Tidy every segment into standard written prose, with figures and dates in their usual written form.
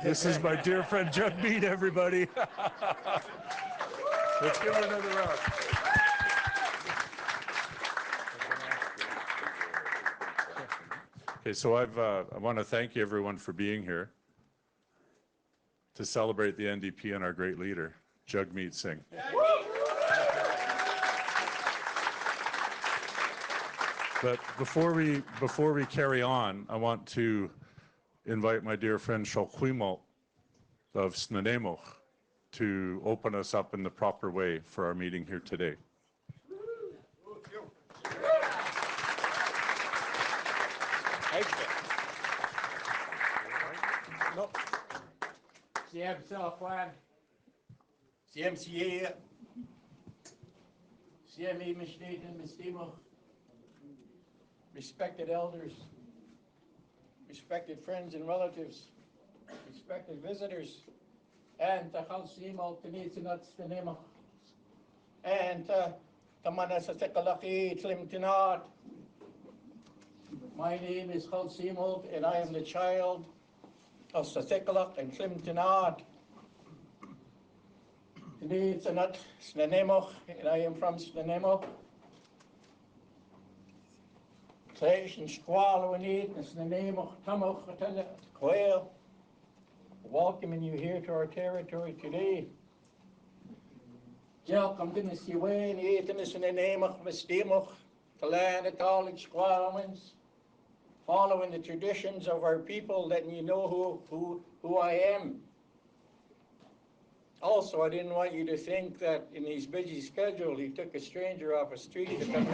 This is my dear friend Jagmeet, everybody. Let's give her another round. Okay, so I want to thank you everyone for being here to celebrate the NDP and our great leader, Jagmeet Singh. But before we carry on, I want to invite my dear friend Sholkwimo of Nanaimo to open us up in the proper way for our meeting here today. Respected elders, respected friends and relatives, respected visitors, and and my name is Khalsimot, and I am the child of Sasekalak and Tlimtinat. Today it's not Nanaimo, and I am from Nanaimo. Welcoming you here to our territory today. Following the traditions of our people, letting you know who I am. Also, I didn't want you to think that in his busy schedule, he took a stranger off a street to come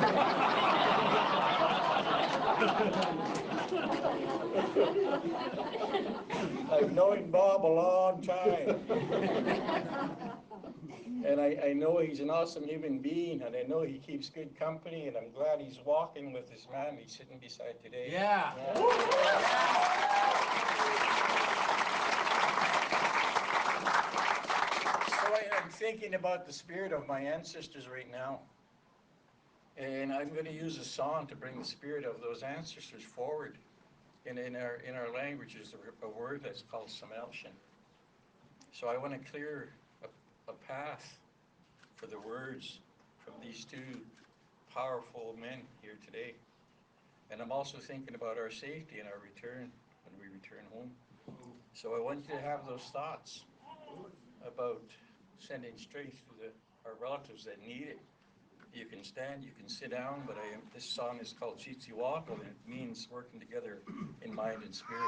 I've known Bob a long time. And I know he's an awesome human being, and I know he keeps good company, and I'm glad he's walking with this man he's sitting beside today. Yeah. I'm thinking about the spirit of my ancestors right now, and I'm going to use a song to bring the spirit of those ancestors forward. And in our language is a word that's called Sameltion. So I want to clear a path for the words from these two powerful men here today. And I'm also thinking about our safety and our return when we return home. So I want you to have those thoughts about sending strength to our relatives that need it. You can stand, you can sit down, but this song is called Chitsiwako, and it means working together in mind and spirit.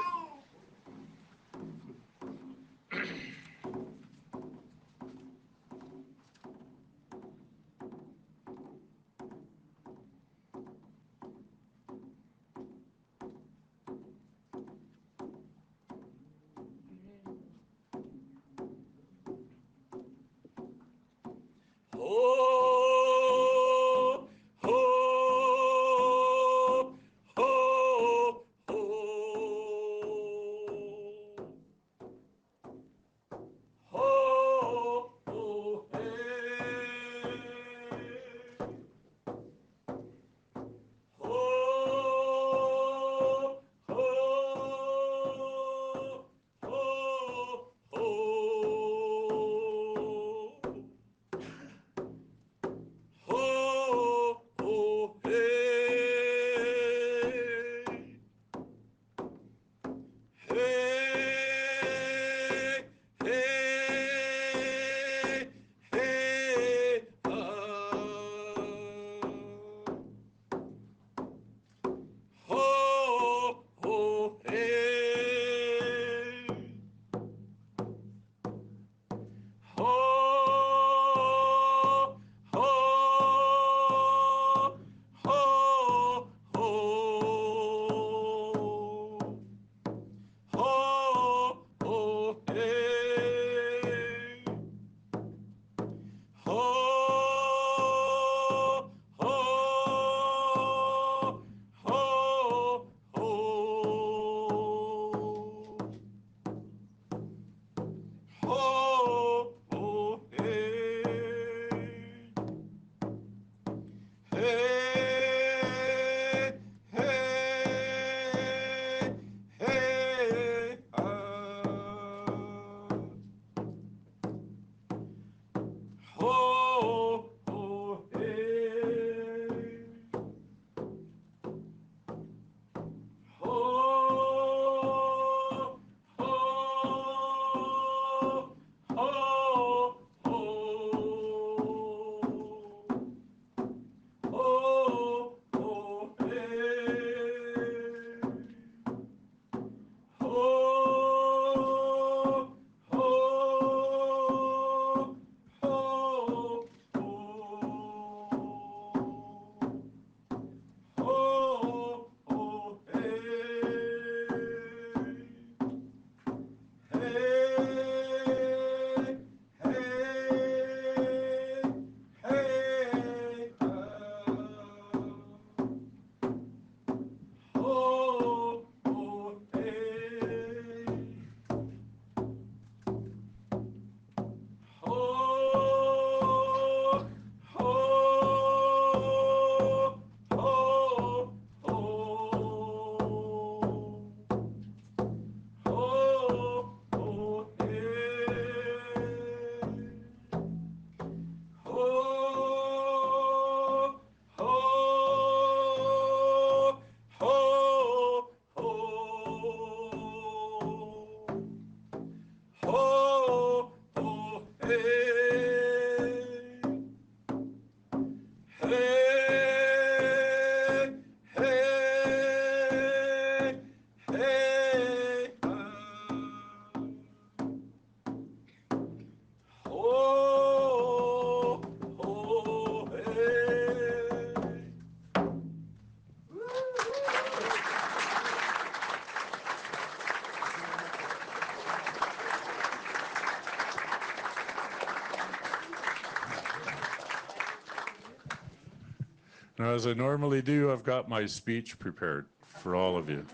Now, as I normally do, I've got my speech prepared for all of you.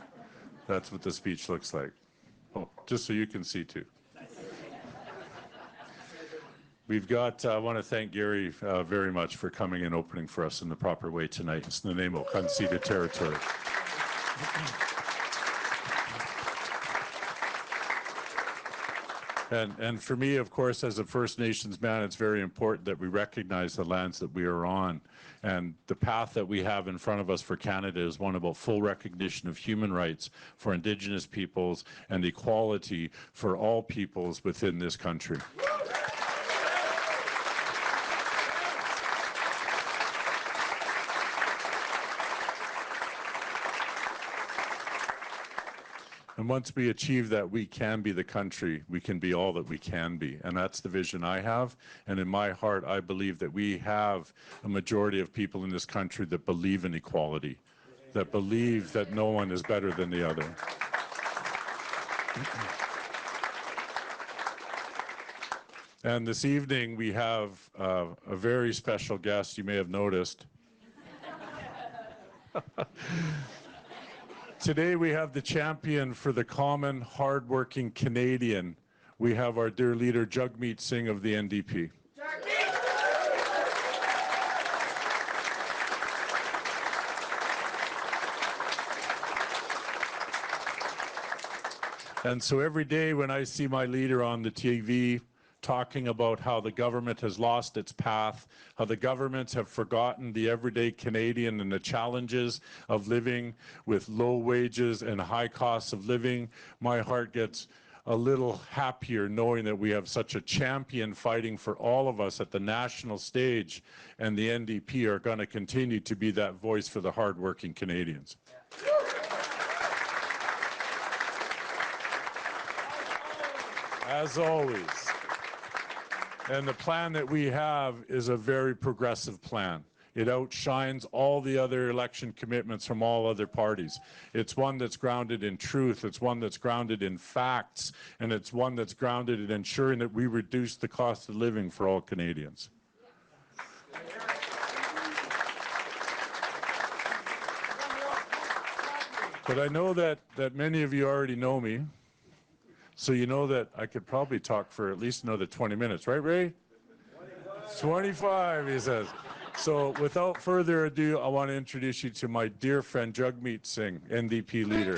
That's what the speech looks like. Oh, just so you can see too. We've got, I want to thank Gary very much for coming and opening for us in the proper way tonight. It's Nanaimo, unceded territory. And for me, of course, as a First Nations man, it's very important that we recognize the lands that we are on. And the path that we have in front of us for Canada is one about full recognition of human rights for Indigenous peoples and equality for all peoples within this country. And once we achieve that, we can be the country, we can be all that we can be. And that's the vision I have. And in my heart, I believe that we have a majority of people in this country that believe in equality, that believe that no one is better than the other. And this evening, we have a very special guest, you may have noticed. Today we have the champion for the common, hardworking Canadian. We have our dear leader, Jagmeet Singh of the NDP. And so every day when I see my leader on the TV talking about how the government has lost its path, how the governments have forgotten the everyday Canadian and the challenges of living with low wages and high costs of living, my heart gets a little happier knowing that we have such a champion fighting for all of us at the national stage, and the NDP are going to continue to be that voice for the hardworking Canadians. As always. And the plan that we have is a very progressive plan. It outshines all the other election commitments from all other parties. It's one that's grounded in truth, it's one that's grounded in facts, and it's one that's grounded in ensuring that we reduce the cost of living for all Canadians. But I know that many of you already know me. So you know that I could probably talk for at least another 20 minutes, right, Ray? 25, he says. So without further ado, I want to introduce you to my dear friend, Jagmeet Singh, NDP Leader.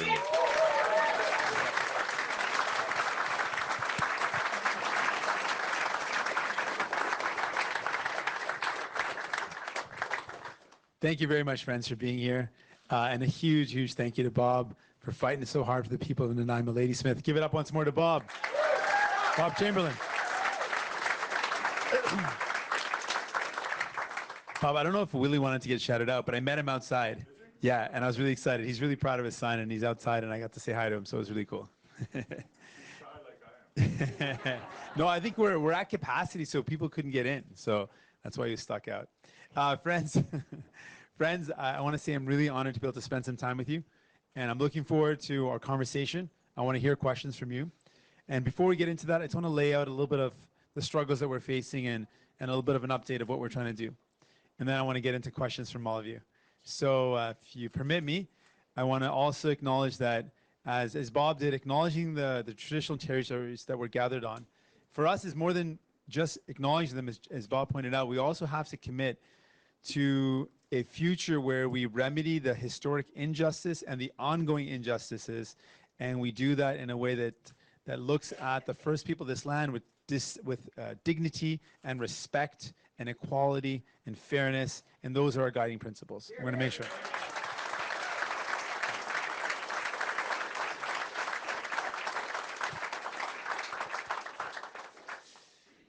Thank you very much, friends, for being here. And a huge, huge thank you to Bob for fighting so hard for the people of Nanaimo. Ladysmith. Give it up once more to Bob. Bob Chamberlain. Bob, I don't know if Willie wanted to get shouted out, but I met him outside. Yeah, and I was really excited. He's really proud of his sign, and he's outside, and I got to say hi to him, so it was really cool. No, I think we're at capacity, so people couldn't get in, so that's why he was stuck out. Friends, friends, I want to say I'm really honored to be able to spend some time with you. And I'm looking forward to our conversation. I want to hear questions from you. And before we get into that, I just want to lay out a little bit of the struggles that we're facing and a little bit of an update of what we're trying to do. And then I want to get into questions from all of you. So if you permit me, I want to also acknowledge that, as Bob did, acknowledging the traditional territories that we're gathered on, for us is more than just acknowledging them, as Bob pointed out. We also have to commit to a future where we remedy the historic injustice and the ongoing injustices, and we do that in a way that looks at the first people of this land with dignity and respect and equality and fairness, and those are our guiding principles. We're going to make sure.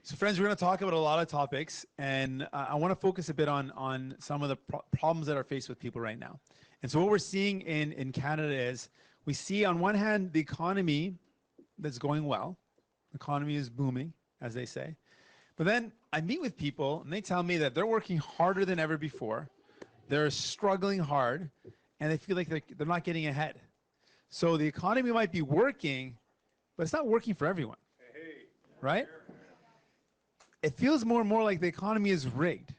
So So friends, we're going to talk about a lot of topics, and I want to focus a bit on some of the problems that are faced with people right now. And so what we're seeing in Canada is we see on one hand the economy that's going well. The economy is booming, as they say. But then I meet with people and they tell me that they're working harder than ever before. They're struggling hard and they feel like they're not getting ahead. So the economy might be working, but it's not working for everyone, right? It feels more and more like the economy is rigged,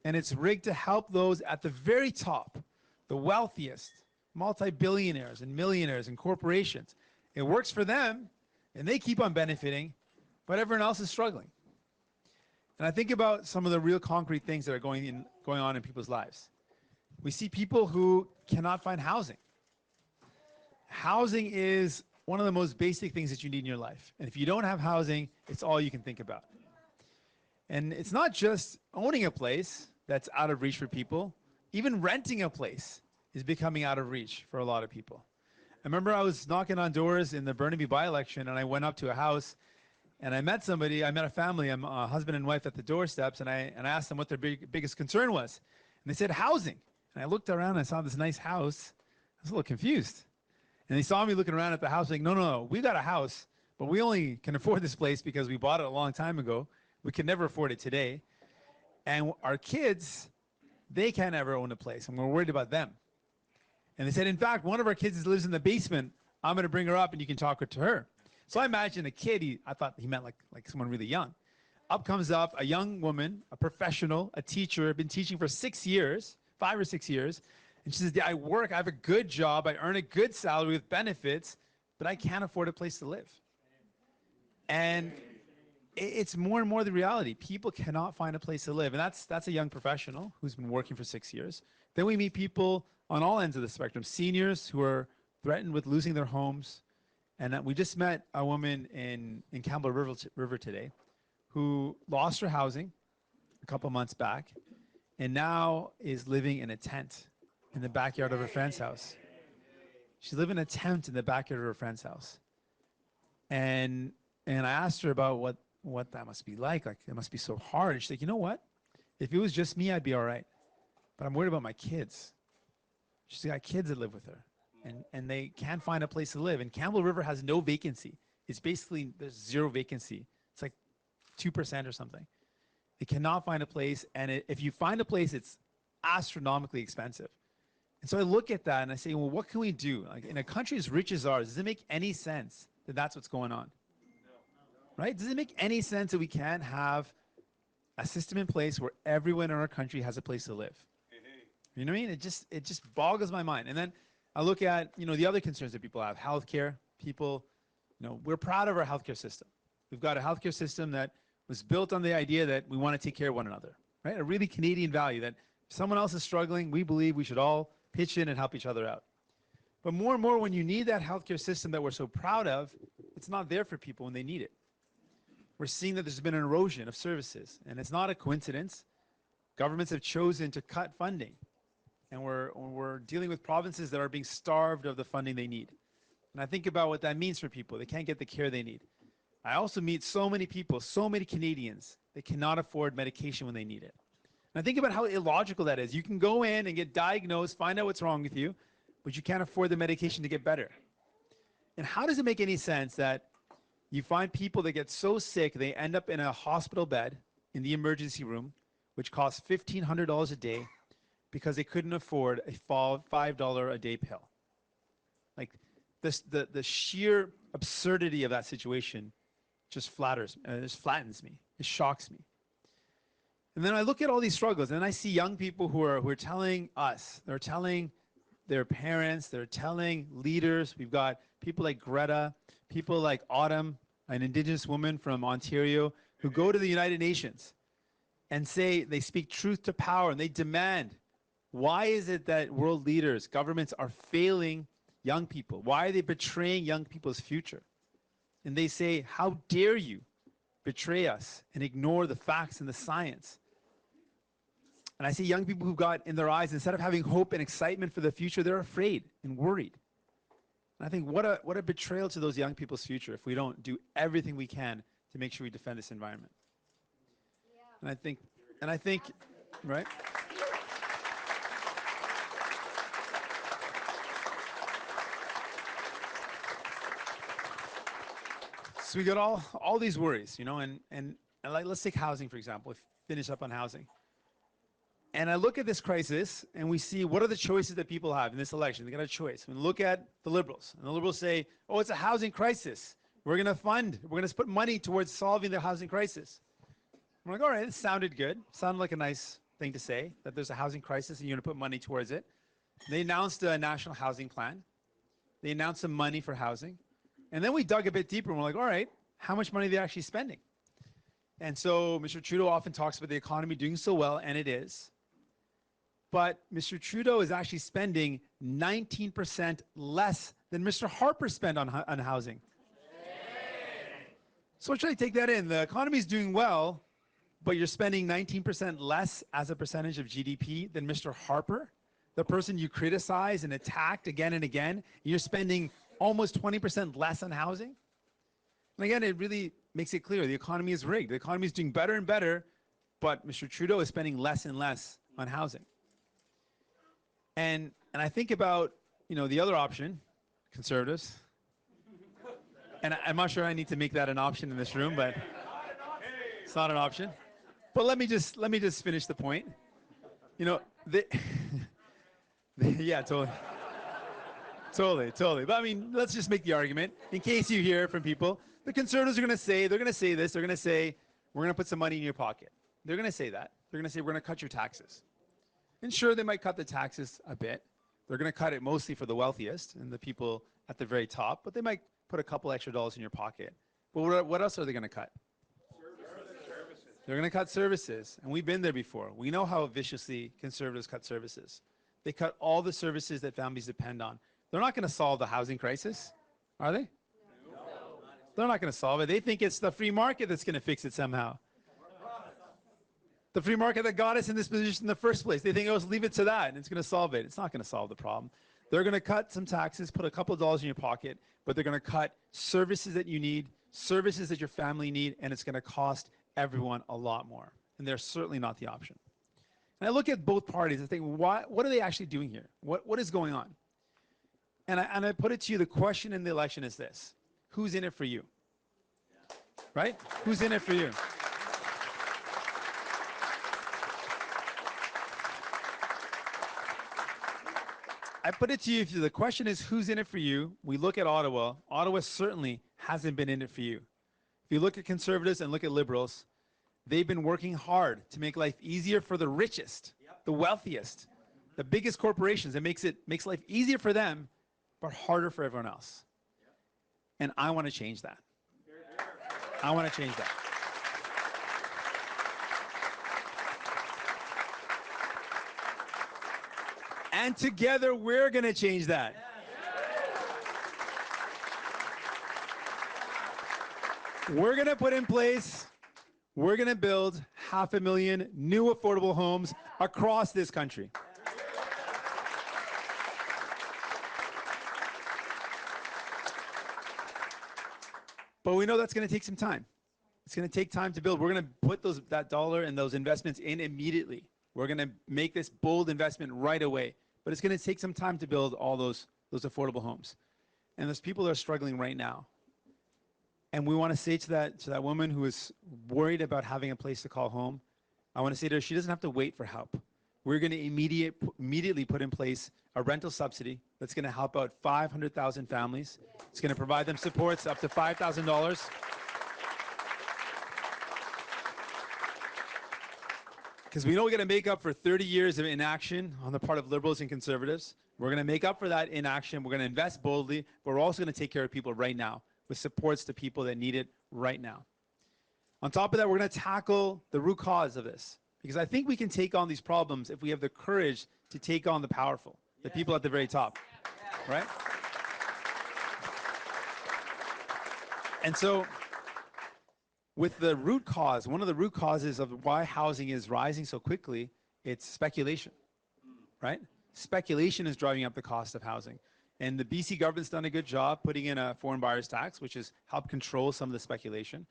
and it's rigged to help those at the very top, the wealthiest, multi-billionaires and millionaires and corporations. It works for them and they keep on benefiting, but everyone else is struggling. And I think about some of the real concrete things that are going on in people's lives. We see people who cannot find housing. Housing is one of the most basic things that you need in your life. And if you don't have housing, it's all you can think about. And it's not just owning a place that's out of reach for people. Even renting a place is becoming out of reach for a lot of people. I remember I was knocking on doors in the Burnaby by-election, and I went up to a house, and I met somebody. I met a family, I'm a husband and wife at the doorsteps, and I asked them what their biggest concern was. And they said housing. And I looked around and I saw this nice house. I was a little confused. And they saw me looking around at the house like, no, we got a house, but we only can afford this place because we bought it a long time ago. We can never afford it today. And our kids, they can't ever own a place, and we're worried about them. And they said, in fact, one of our kids lives in the basement. I'm going to bring her up and you can talk to her. So I imagine a kid, I thought he meant like someone really young. Up comes a young woman, a professional, a teacher, been teaching for 6 years, 5 or 6 years. And she says, I work, I have a good job, I earn a good salary with benefits, but I can't afford a place to live. And it's more and more the reality. People cannot find a place to live. And that's a young professional who's been working for 6 years. Then we meet people on all ends of the spectrum, seniors who are threatened with losing their homes. And we just met a woman in Campbell River today who lost her housing a couple months back and now is living in a tent in the backyard of her friend's house. She's living in a tent in the backyard of her friend's house. And I asked her about what that must be like it must be so hard. And she's like, you know what? If it was just me, I'd be all right. But I'm worried about my kids. She's got kids that live with her. And they can't find a place to live. And Campbell River has no vacancy. It's basically, there's zero vacancy. It's like 2% or something. They cannot find a place. And if you find a place, it's astronomically expensive. And so I look at that and I say, well, what can we do? Like in a country as rich as ours, does it make any sense that that's what's going on? Right? Does it make any sense that we can't have a system in place where everyone in our country has a place to live? You know what I mean? It just boggles my mind. And then I look at, the other concerns that people have. Healthcare. People, we're proud of our healthcare system. We've got a healthcare system that was built on the idea that we want to take care of one another, right? A really Canadian value that if someone else is struggling, we believe we should all pitch in and help each other out. But more and more, when you need that healthcare system that we're so proud of, it's not there for people when they need it. We're seeing that there's been an erosion of services, and it's not a coincidence. Governments have chosen to cut funding, and we're dealing with provinces that are being starved of the funding they need. And I think about what that means for people. They can't get the care they need. I also meet so many people, so many Canadians, that cannot afford medication when they need it. And I think about how illogical that is. You can go in and get diagnosed, find out what's wrong with you, but you can't afford the medication to get better. And how does it make any sense that you find people that get so sick, they end up in a hospital bed in the emergency room, which costs $1,500 a day because they couldn't afford a $5 a day pill? Like the sheer absurdity of that situation just flattens me. It shocks me. And then I look at all these struggles, and I see young people who are telling us, they're telling their parents, they're telling leaders. We've got people like Greta, people like Autumn, an Indigenous woman from Ontario, who go to the United Nations and say they speak truth to power, and they demand, why is it that world leaders, governments are failing young people? Why are they betraying young people's future? And they say, how dare you betray us and ignore the facts and the science? And I see young people who've got in their eyes, instead of having hope and excitement for the future, they're afraid and worried. And I think what a betrayal to those young people's future if we don't do everything we can to make sure we defend this environment. And I think, right? So we got all these worries, you know, and like, let's take housing, for example. If finish up on housing. And I look at this crisis and we see what are the choices that people have in this election. They got a choice. And look at the Liberals. And the Liberals say, oh, it's a housing crisis. We're going to put money towards solving the housing crisis. I'm like, all right, it sounded good. Sounded like a nice thing to say, that there's a housing crisis and you're going to put money towards it. They announced a national housing plan. They announced some money for housing. And then we dug a bit deeper and we're like, all right, how much money are they actually spending? And so Mr. Trudeau often talks about the economy doing so well, and it is. But Mr. Trudeau is actually spending 19% less than Mr. Harper spent on housing. So what should I take that in? The economy is doing well, but you're spending 19% less as a percentage of GDP than Mr. Harper, the person you criticized and attacked again and again. You're spending almost 20% less on housing. And again, it really makes it clear the economy is rigged. The economy is doing better and better, but Mr. Trudeau is spending less and less on housing. And I think about, you know, the other option, Conservatives. And I'm not sure I need to make that an option in this room, but it's not an option. But let me just finish the point. You know, yeah, totally. Totally. But I mean, let's just make the argument in case you hear from people. The Conservatives are going to say, they're going to say this, they're going to say, we're going to put some money in your pocket. They're going to say that. They're going to say, we're going to cut your taxes. And sure, they might cut the taxes a bit. They're going to cut it mostly for the wealthiest and the people at the very top, but they might put a couple extra dollars in your pocket. But what else are they going to cut? Services. They're going to cut services. And we've been there before. We know how viciously Conservatives cut services. They cut all the services that families depend on. They're not going to solve the housing crisis, are they? No. They're not going to solve it. They think it's the free market that's going to fix it somehow. The free market that got us in this position in the first place. They think, oh, let's leave it to that, and it's going to solve it. It's not going to solve the problem. They're going to cut some taxes, put a couple of dollars in your pocket, but they're going to cut services that you need, services that your family need, and it's going to cost everyone a lot more. And they're certainly not the option. And I look at both parties and think, what are they actually doing here? What is going on? And I put it to you, the question in the election is this: who's in it for you? Right? Who's in it for you? I put it to you, if the question is who's in it for you, we look at Ottawa. Ottawa certainly hasn't been in it for you. If you look at Conservatives and look at Liberals, they've been working hard to make life easier for the richest, the wealthiest, the biggest corporations. It makes life easier for them, but harder for everyone else. And I want to change that. I want to change that. And together, we're going to change that. We're going to put in place, we're going to build 500,000 new affordable homes across this country. But we know that's going to take some time. It's going to take time to build. We're going to put that dollar and those investments in immediately. We're going to make this bold investment right away. But it's going to take some time to build all those affordable homes. And there's people that are struggling right now. And we want to say to that woman who is worried about having a place to call home, I want to say to her, she doesn't have to wait for help. We're going to immediately put in place a rental subsidy that's going to help out 500,000 families. It's going to provide them supports up to $5,000. Because we know we're going to make up for 30 years of inaction on the part of Liberals and Conservatives. We're going to make up for that inaction. We're going to invest boldly, but we're also going to take care of people right now with supports to people that need it right now. On top of that, we're going to tackle the root cause of this. Because I think we can take on these problems if we have the courage to take on the powerful, the people at the very top, right? And so, with the root cause, one of the root causes of why housing is rising so quickly, it's speculation, right? Speculation is driving up the cost of housing. And the BC government's done a good job putting in a foreign buyers tax, which has helped control some of the speculation.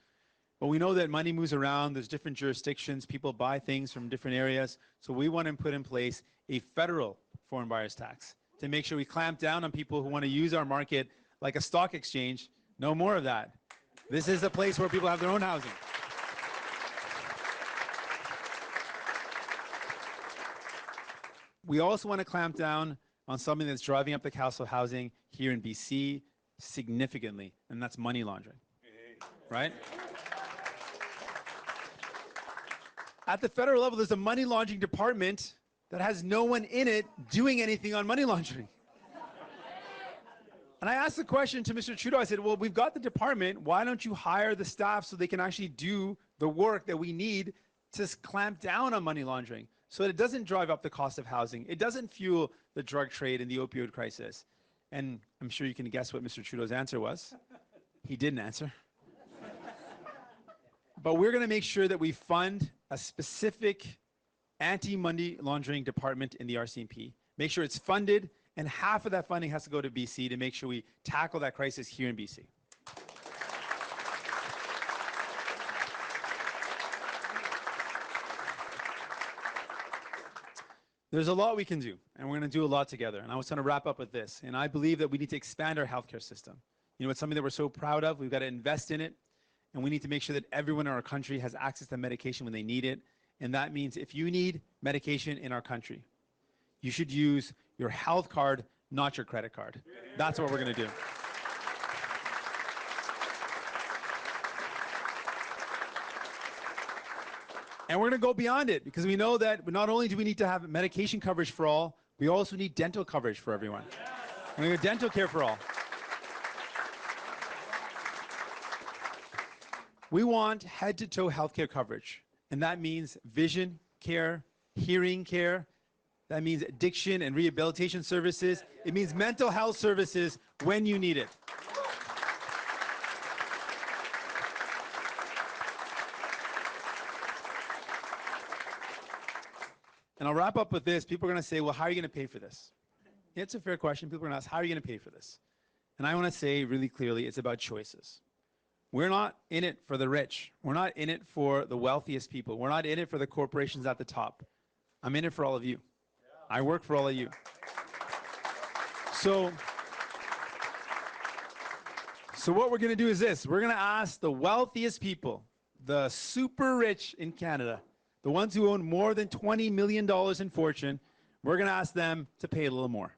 But we know that money moves around. There's different jurisdictions. People buy things from different areas. So we want to put in place a federal foreign buyers tax to make sure we clamp down on people who want to use our market like a stock exchange. No more of that. This is a place where people have their own housing. We also want to clamp down on something that's driving up the cost of housing here in BC significantly, and that's money laundering, right? At the federal level, there's a money laundering department that has no one in it doing anything on money laundering. And I asked the question to Mr. Trudeau, I said, well, we've got the department, why don't you hire the staff so they can actually do the work that we need to clamp down on money laundering so that it doesn't drive up the cost of housing, it doesn't fuel the drug trade and the opioid crisis. And I'm sure you can guess what Mr. Trudeau's answer was. He didn't answer. But we're going to make sure that we fund a specific anti-money laundering department in the RCMP. Make sure it's funded, and half of that funding has to go to BC to make sure we tackle that crisis here in BC. There's a lot we can do, and we're going to do a lot together. And I was going to wrap up with this. And I believe that we need to expand our healthcare system. You know, it's something that we're so proud of. We've got to invest in it. And we need to make sure that everyone in our country has access to medication when they need it. And that means if you need medication in our country, you should use your health card, not your credit card. That's what we're going to do. And we're going to go beyond it because we know that not only do we need to have medication coverage for all, we also need dental coverage for everyone. We're going to get dental care for all. We want head-to-toe healthcare coverage, and that means vision care, hearing care. That means addiction and rehabilitation services. It means mental health services when you need it. And I'll wrap up with this. People are going to say, well, how are you going to pay for this? It's a fair question. People are going to ask, how are you going to pay for this? And I want to say really clearly, it's about choices. We're not in it for the rich. We're not in it for the wealthiest people. We're not in it for the corporations at the top. I'm in it for all of you. I work for all of you. So what we're going to do is this. We're going to ask the wealthiest people, the super rich in Canada, the ones who own more than $20 million in fortune, we're going to ask them to pay a little more.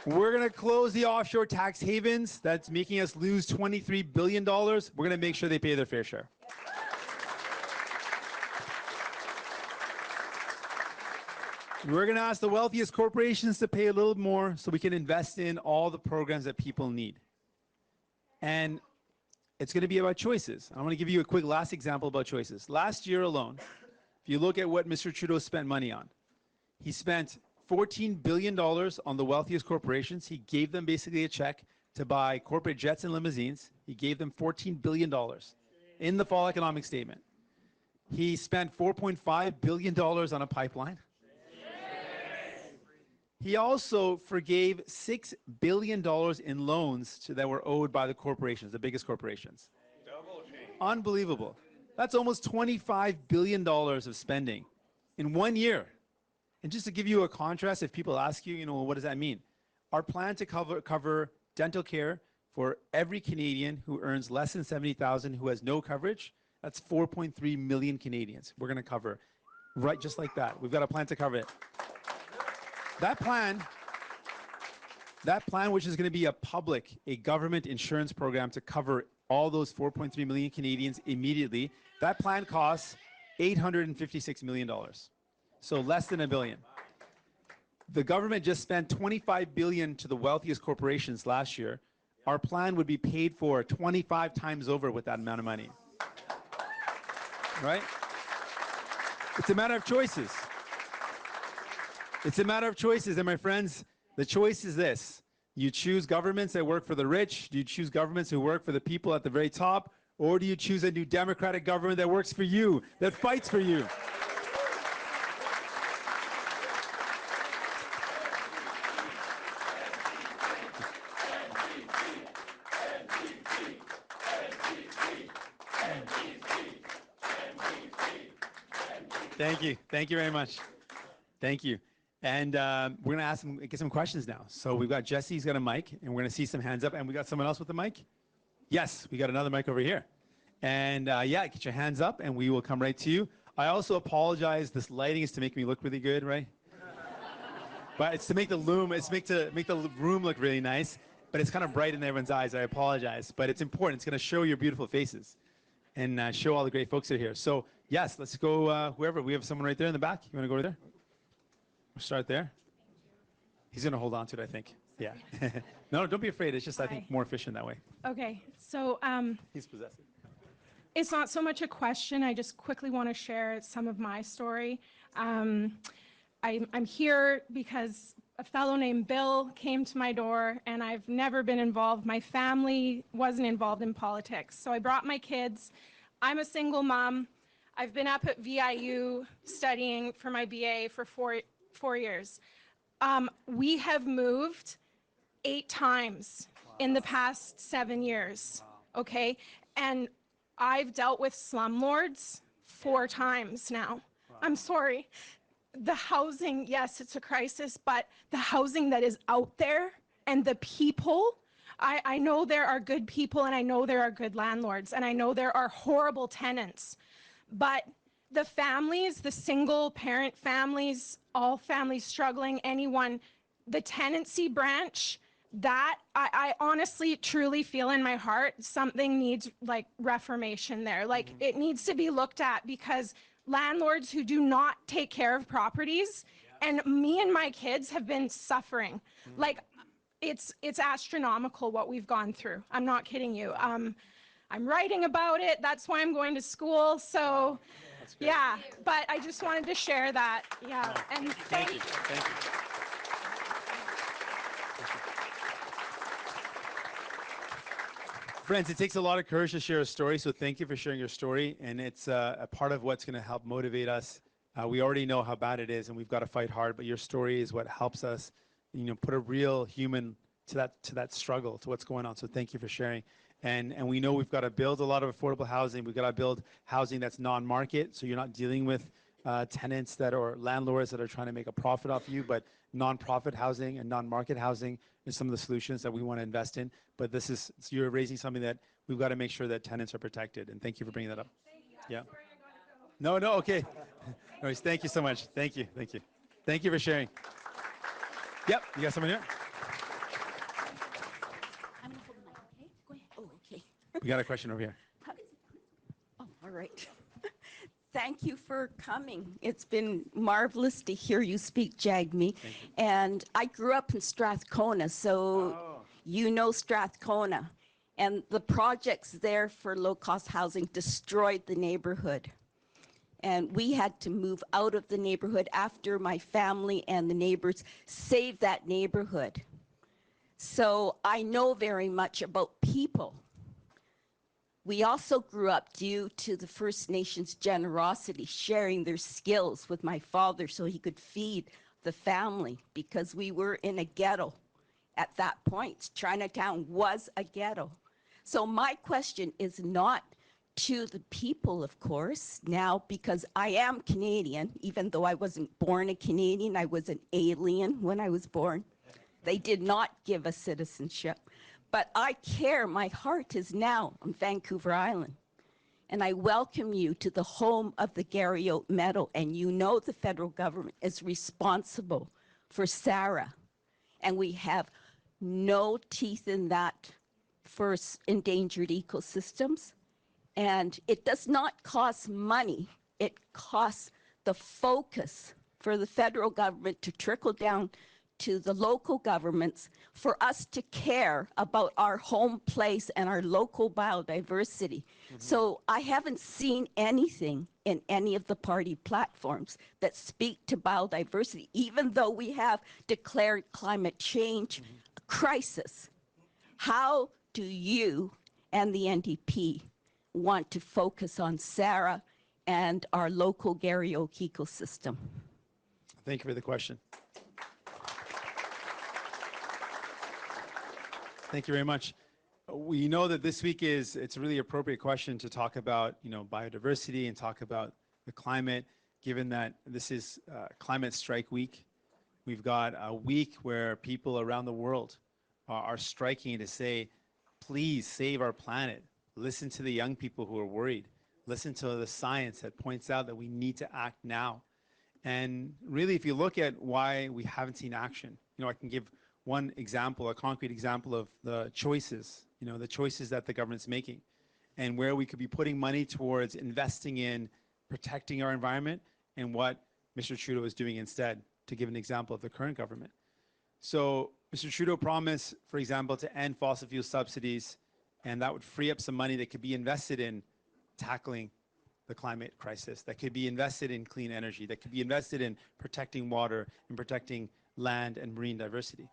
We're going to close the offshore tax havens that's making us lose $23 billion. We're going to make sure they pay their fair share. We're going to ask the wealthiest corporations to pay a little more so we can invest in all the programs that people need. And it's going to be about choices. I want to give you a quick last example about choices. Last year alone, if you look at what Mr. Trudeau spent money on, he spent $14 billion on the wealthiest corporations. He gave them basically a check to buy corporate jets and limousines. He gave them $14 billion in the fall economic statement. He spent $4.5 billion on a pipeline. He also forgave $6 billion in loans that were owed by the corporations, the biggest corporations. Unbelievable. That's almost $25 billion of spending in 1 year. And just to give you a contrast, if people ask you, well, what does that mean? Our plan to cover dental care for every Canadian who earns less than $70,000 who has no coverage, that's 4.3 million Canadians we're going to cover, right just like that. We've got a plan to cover it. That plan, which is going to be a government insurance program to cover all those 4.3 million Canadians immediately, that plan costs $856 million. So less than $1 billion. The government just spent $25 billion to the wealthiest corporations last year. Our plan would be paid for 25 times over with that amount of money. Right? It's a matter of choices. It's a matter of choices, and my friends, the choice is this. You choose governments that work for the rich, do you choose governments who work for the people at the very top, or do you choose a new democratic government that works for you, that fights for you? Thank you. Thank you very much. Thank you. And we're going to get some questions now. So we've got Jesse's got a mic, and we're going to see some hands up. And we got someone else with the mic? Yes, we got another mic over here. And yeah, get your hands up, and we will come right to you. I also apologize. This lighting is to make me look really good, right? But it's to make the room, look really nice. But it's kind of bright in everyone's eyes. I apologize. But it's important. It's going to show your beautiful faces and show all the great folks that are here. So yes, let's go whoever. We have someone right there in the back. You want to go over there? We'll start there. He's going to hold on to it, I think. Yeah. No, don't be afraid. It's just, I think, more efficient that way. Okay, so He's possessive. it's not so much a question. I just quickly want to share some of my story. I'm here because a fellow named Bill came to my door, and I've never been involved. My family wasn't involved in politics. So I brought my kids. I'm a single mom. I've been up at VIU studying for my BA for four years. We have moved 8 times in the past 7 years, okay? And I've dealt with slumlords 4 times now. I'm sorry. The housing, yes, it's a crisis, but the housing that is out there and the people, I know there are good people, and I know there are good landlords, and I know there are horrible tenants, but the families, the single parent families, all families struggling, anyone, the tenancy branch, that I honestly truly feel in my heart something needs like reformation there. Like it needs to be looked at, because landlords who do not take care of properties, and me and my kids have been suffering. Like it's astronomical what we've gone through. I'm not kidding you. I'm writing about it. That's why I'm going to school. So yeah, but I just wanted to share that. Yeah. And Thank you. Thank you. Friends, it takes a lot of courage to share a story, so thank you for sharing your story, and it's a part of what's going to help motivate us. We already know how bad it is, and we've got to fight hard, but your story is what helps us, put a real human to that struggle, to what's going on. So thank you for sharing. And we know we've got to build a lot of affordable housing. We've got to build housing that's non-market, so you're not dealing with tenants or landlords that are trying to make a profit off you, but non-profit housing and non-market housing is some of the solutions that we want to invest in. But you're raising something that we've got to make sure that tenants are protected. And thank you for bringing that up. Yeah. No, okay. Anyways, thank you so much. Thank you. Thank you for sharing. Yep, you got someone here? I'm going to hold the mic, okay? Go ahead. Oh, okay. We got a question over here. Oh, all right. Thank you for coming. It's been marvelous to hear you speak, Jagmeet. And I grew up in Strathcona, so you know Strathcona. And the projects there for low-cost housing destroyed the neighborhood. And we had to move out of the neighborhood after my family and the neighbors saved that neighborhood. So I know very much about people. We also grew up due to the First Nations generosity, sharing their skills with my father so he could feed the family, because we were in a ghetto at that point. Chinatown was a ghetto. So my question is not to the people, of course, now, because I am Canadian, even though I wasn't born a Canadian, I was an alien when I was born. They did not give us citizenship. But I care, my heart is now on Vancouver Island. And I welcome you to the home of the Gary Oat Meadow. And you know the federal government is responsible for Sarah. And we have no teeth in that for endangered ecosystems. And it does not cost money. It costs the focus for the federal government to trickle down to the local governments for us to care about our home place and our local biodiversity. So I haven't seen anything in any of the party platforms that speak to biodiversity, even though we have declared climate change a crisis. How do you and the NDP want to focus on Sarah and our local Gary Oak ecosystem? Thank you for the question. Thank you very much. We know that this week it's a really appropriate question to talk about, biodiversity and talk about the climate. given that this is Climate Strike Week. We've got a week where people around the world are striking to say, please save our planet. Listen to the young people who are worried. Listen to the science that points out that we need to act now. And really, if you look at why we haven't seen action, I can give one example, a concrete example of the choices, the choices that the government's making and where we could be putting money towards investing in protecting our environment and what Mr. Trudeau is doing instead, to give an example of the current government. So Mr. Trudeau promised, for example, to end fossil fuel subsidies, and that would free up some money that could be invested in tackling the climate crisis, that could be invested in clean energy, that could be invested in protecting water and protecting land and marine diversity.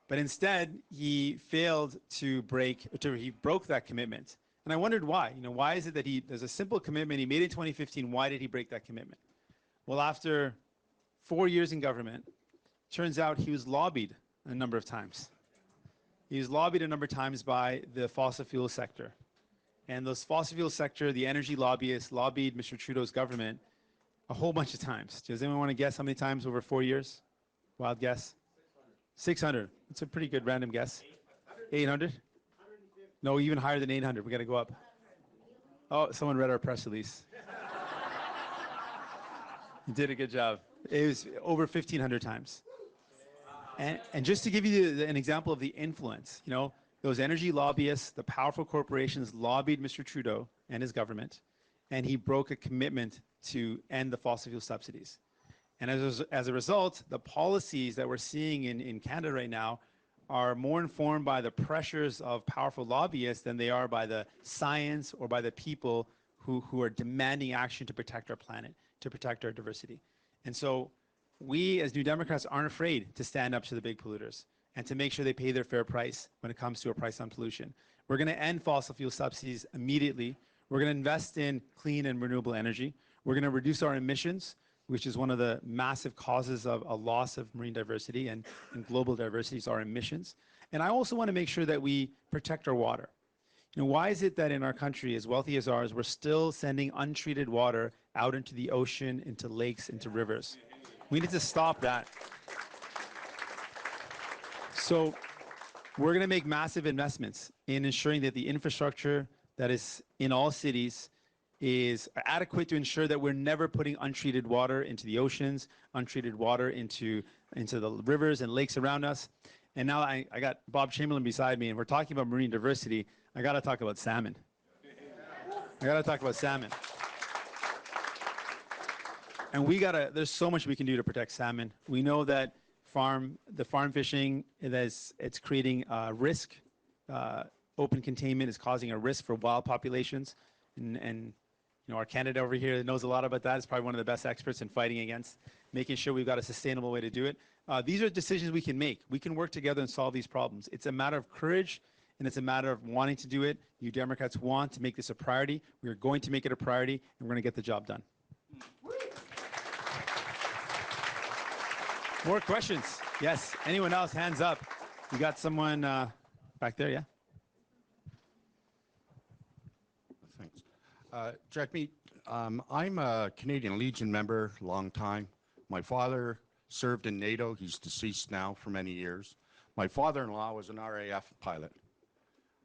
But instead, he failed to he broke that commitment. And I wondered why. Why is it that there's a simple commitment he made in 2015, why did he break that commitment? Well, after 4 years in government, turns out he was lobbied a number of times. He was lobbied a number of times by the fossil fuel sector. And those fossil fuel sector, the energy lobbyists, lobbied Mr. Trudeau's government a whole bunch of times. Does anyone want to guess how many times over 4 years? Wild guess. 600. That's a pretty good random guess. 800? No, even higher than 800. We got to go up. Oh, someone read our press release. You did a good job. It was over 1,500 times. And just to give you an example of the influence, those energy lobbyists, the powerful corporations lobbied Mr. Trudeau and his government, and he broke a commitment to end the fossil fuel subsidies. And as a result, the policies that we're seeing in Canada right now are more informed by the pressures of powerful lobbyists than they are by the science or by the people who are demanding action to protect our planet, to protect our diversity. And so we as New Democrats aren't afraid to stand up to the big polluters and to make sure they pay their fair price when it comes to a price on pollution. We're going to end fossil fuel subsidies immediately. We're going to invest in clean and renewable energy. We're going to reduce our emissions, which is one of the massive causes of a loss of marine diversity and global diversity is our emissions. And I also want to make sure that we protect our water. Why is it that in our country, as wealthy as ours, we're still sending untreated water out into the ocean, into lakes, into rivers? We need to stop that. So we're going to make massive investments in ensuring that the infrastructure that is in all cities is adequate to ensure that we're never putting untreated water into the oceans, untreated water into the rivers and lakes around us. And now I got Bob Chamberlain beside me, and we're talking about marine diversity. I got to talk about salmon. And there's so much we can do to protect salmon. We know that the farm fishing, it's creating a risk. Open containment is causing a risk for wild populations. And our candidate over here knows a lot about that. Is probably one of the best experts in fighting against making sure we've got a sustainable way to do it. These are decisions we can make. We can work together and solve these problems. It's a matter of courage, and it's a matter of wanting to do it. You Democrats want to make this a priority. We are going to make it a priority, and we're going to get the job done. More questions? Yes. Anyone else? Hands up. We got someone back there, yeah? Thanks. Jagmeet, I'm a Canadian Legion member, long time. My father served in NATO. He's deceased now for many years. My father-in-law was an RAF pilot.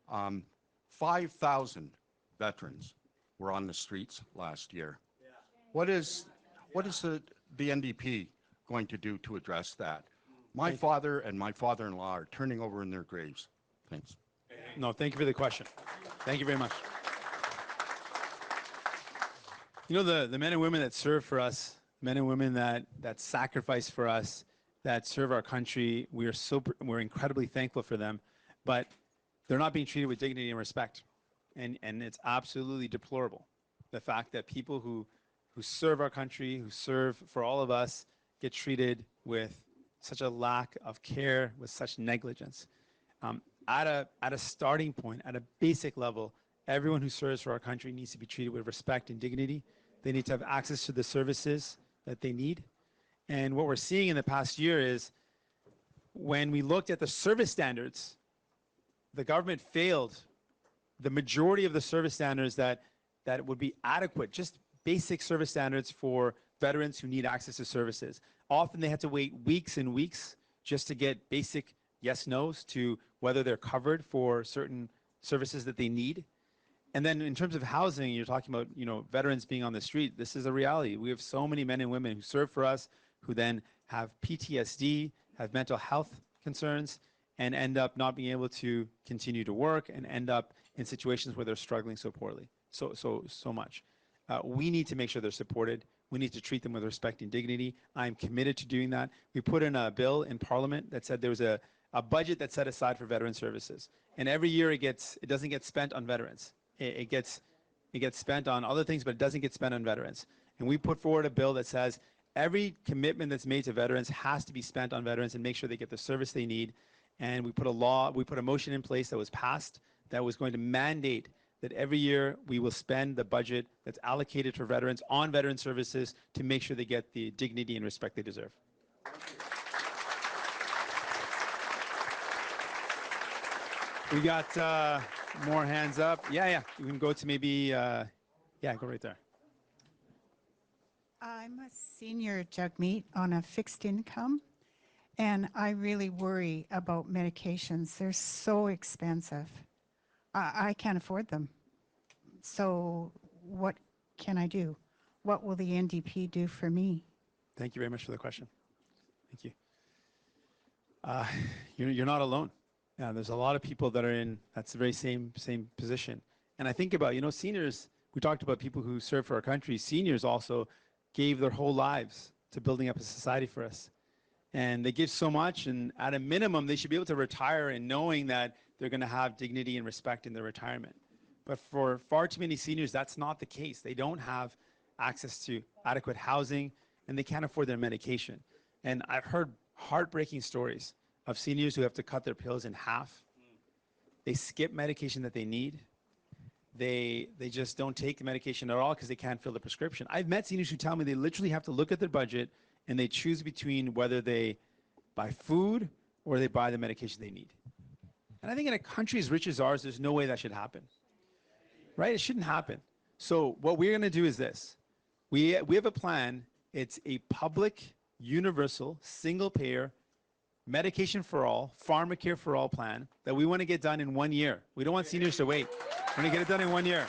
5,000 veterans were on the streets last year. Yeah. What is the NDP going to do to address that? My father and my father-in-law are turning over in their graves. Thanks. No, thank you for the question. Thank you very much. The men and women that serve for us, men and women that sacrifice for us, that serve our country, we're incredibly thankful for them, but they're not being treated with dignity and respect. And it's absolutely deplorable, the fact that people who serve our country, who serve for all of us, get treated with such a lack of care, with such negligence. At a starting point, at a basic level, everyone who serves for our country needs to be treated with respect and dignity. They need to have access to the services that they need. And what we're seeing in the past year is when we looked at the service standards, the government failed. The majority of the service standards that would be adequate, just basic service standards for veterans who need access to services. Often they had to wait weeks and weeks just to get basic yes, no's to whether they're covered for certain services that they need. And then in terms of housing, you're talking about, veterans being on the street. This is a reality. We have so many men and women who serve for us, who then have PTSD, have mental health concerns, and end up not being able to continue to work and end up in situations where they're struggling so poorly, so much. We need to make sure they're supported. We need to treat them with respect and dignity. I'm committed to doing that. We put in a bill in Parliament that said there was a budget that's set aside for veteran services. And every year it doesn't get spent on veterans. It gets spent on other things, but it doesn't get spent on veterans. And we put forward a bill that says every commitment that's made to veterans has to be spent on veterans and make sure they get the service they need. And we put a motion in place that was passed that was going to mandate that every year we will spend the budget that's allocated for veterans on veteran services to make sure they get the dignity and respect they deserve. We got more hands up. Yeah. You can go to maybe, go right there. I'm a senior Jagmeet on a fixed income, and I really worry about medications. They're so expensive. I can't afford them. So what can I do? What will the NDP do for me? Thank you very much for the question. Thank you. You're not alone. Yeah, there's a lot of people that are in that's the very same position. And I think about, seniors, we talked about people who serve for our country. Seniors also gave their whole lives to building up a society for us. And they give so much, and at a minimum, they should be able to retire and knowing that they're going to have dignity and respect in their retirement. But for far too many seniors, that's not the case. They don't have access to adequate housing, and they can't afford their medication. And I've heard heartbreaking stories of seniors who have to cut their pills in half. They skip medication that they need. They just don't take the medication at all because they can't fill the prescription. I've met seniors who tell me they literally have to look at their budget and they choose between whether they buy food or they buy the medication they need. And I think in a country as rich as ours, there's no way that should happen. Right? It shouldn't happen. So what we're going to do is this. We have a plan. It's a public, universal, single-payer, medication for all, pharmacare for all plan that we want to get done in 1 year. We don't want seniors to wait. We're going to get it done in 1 year.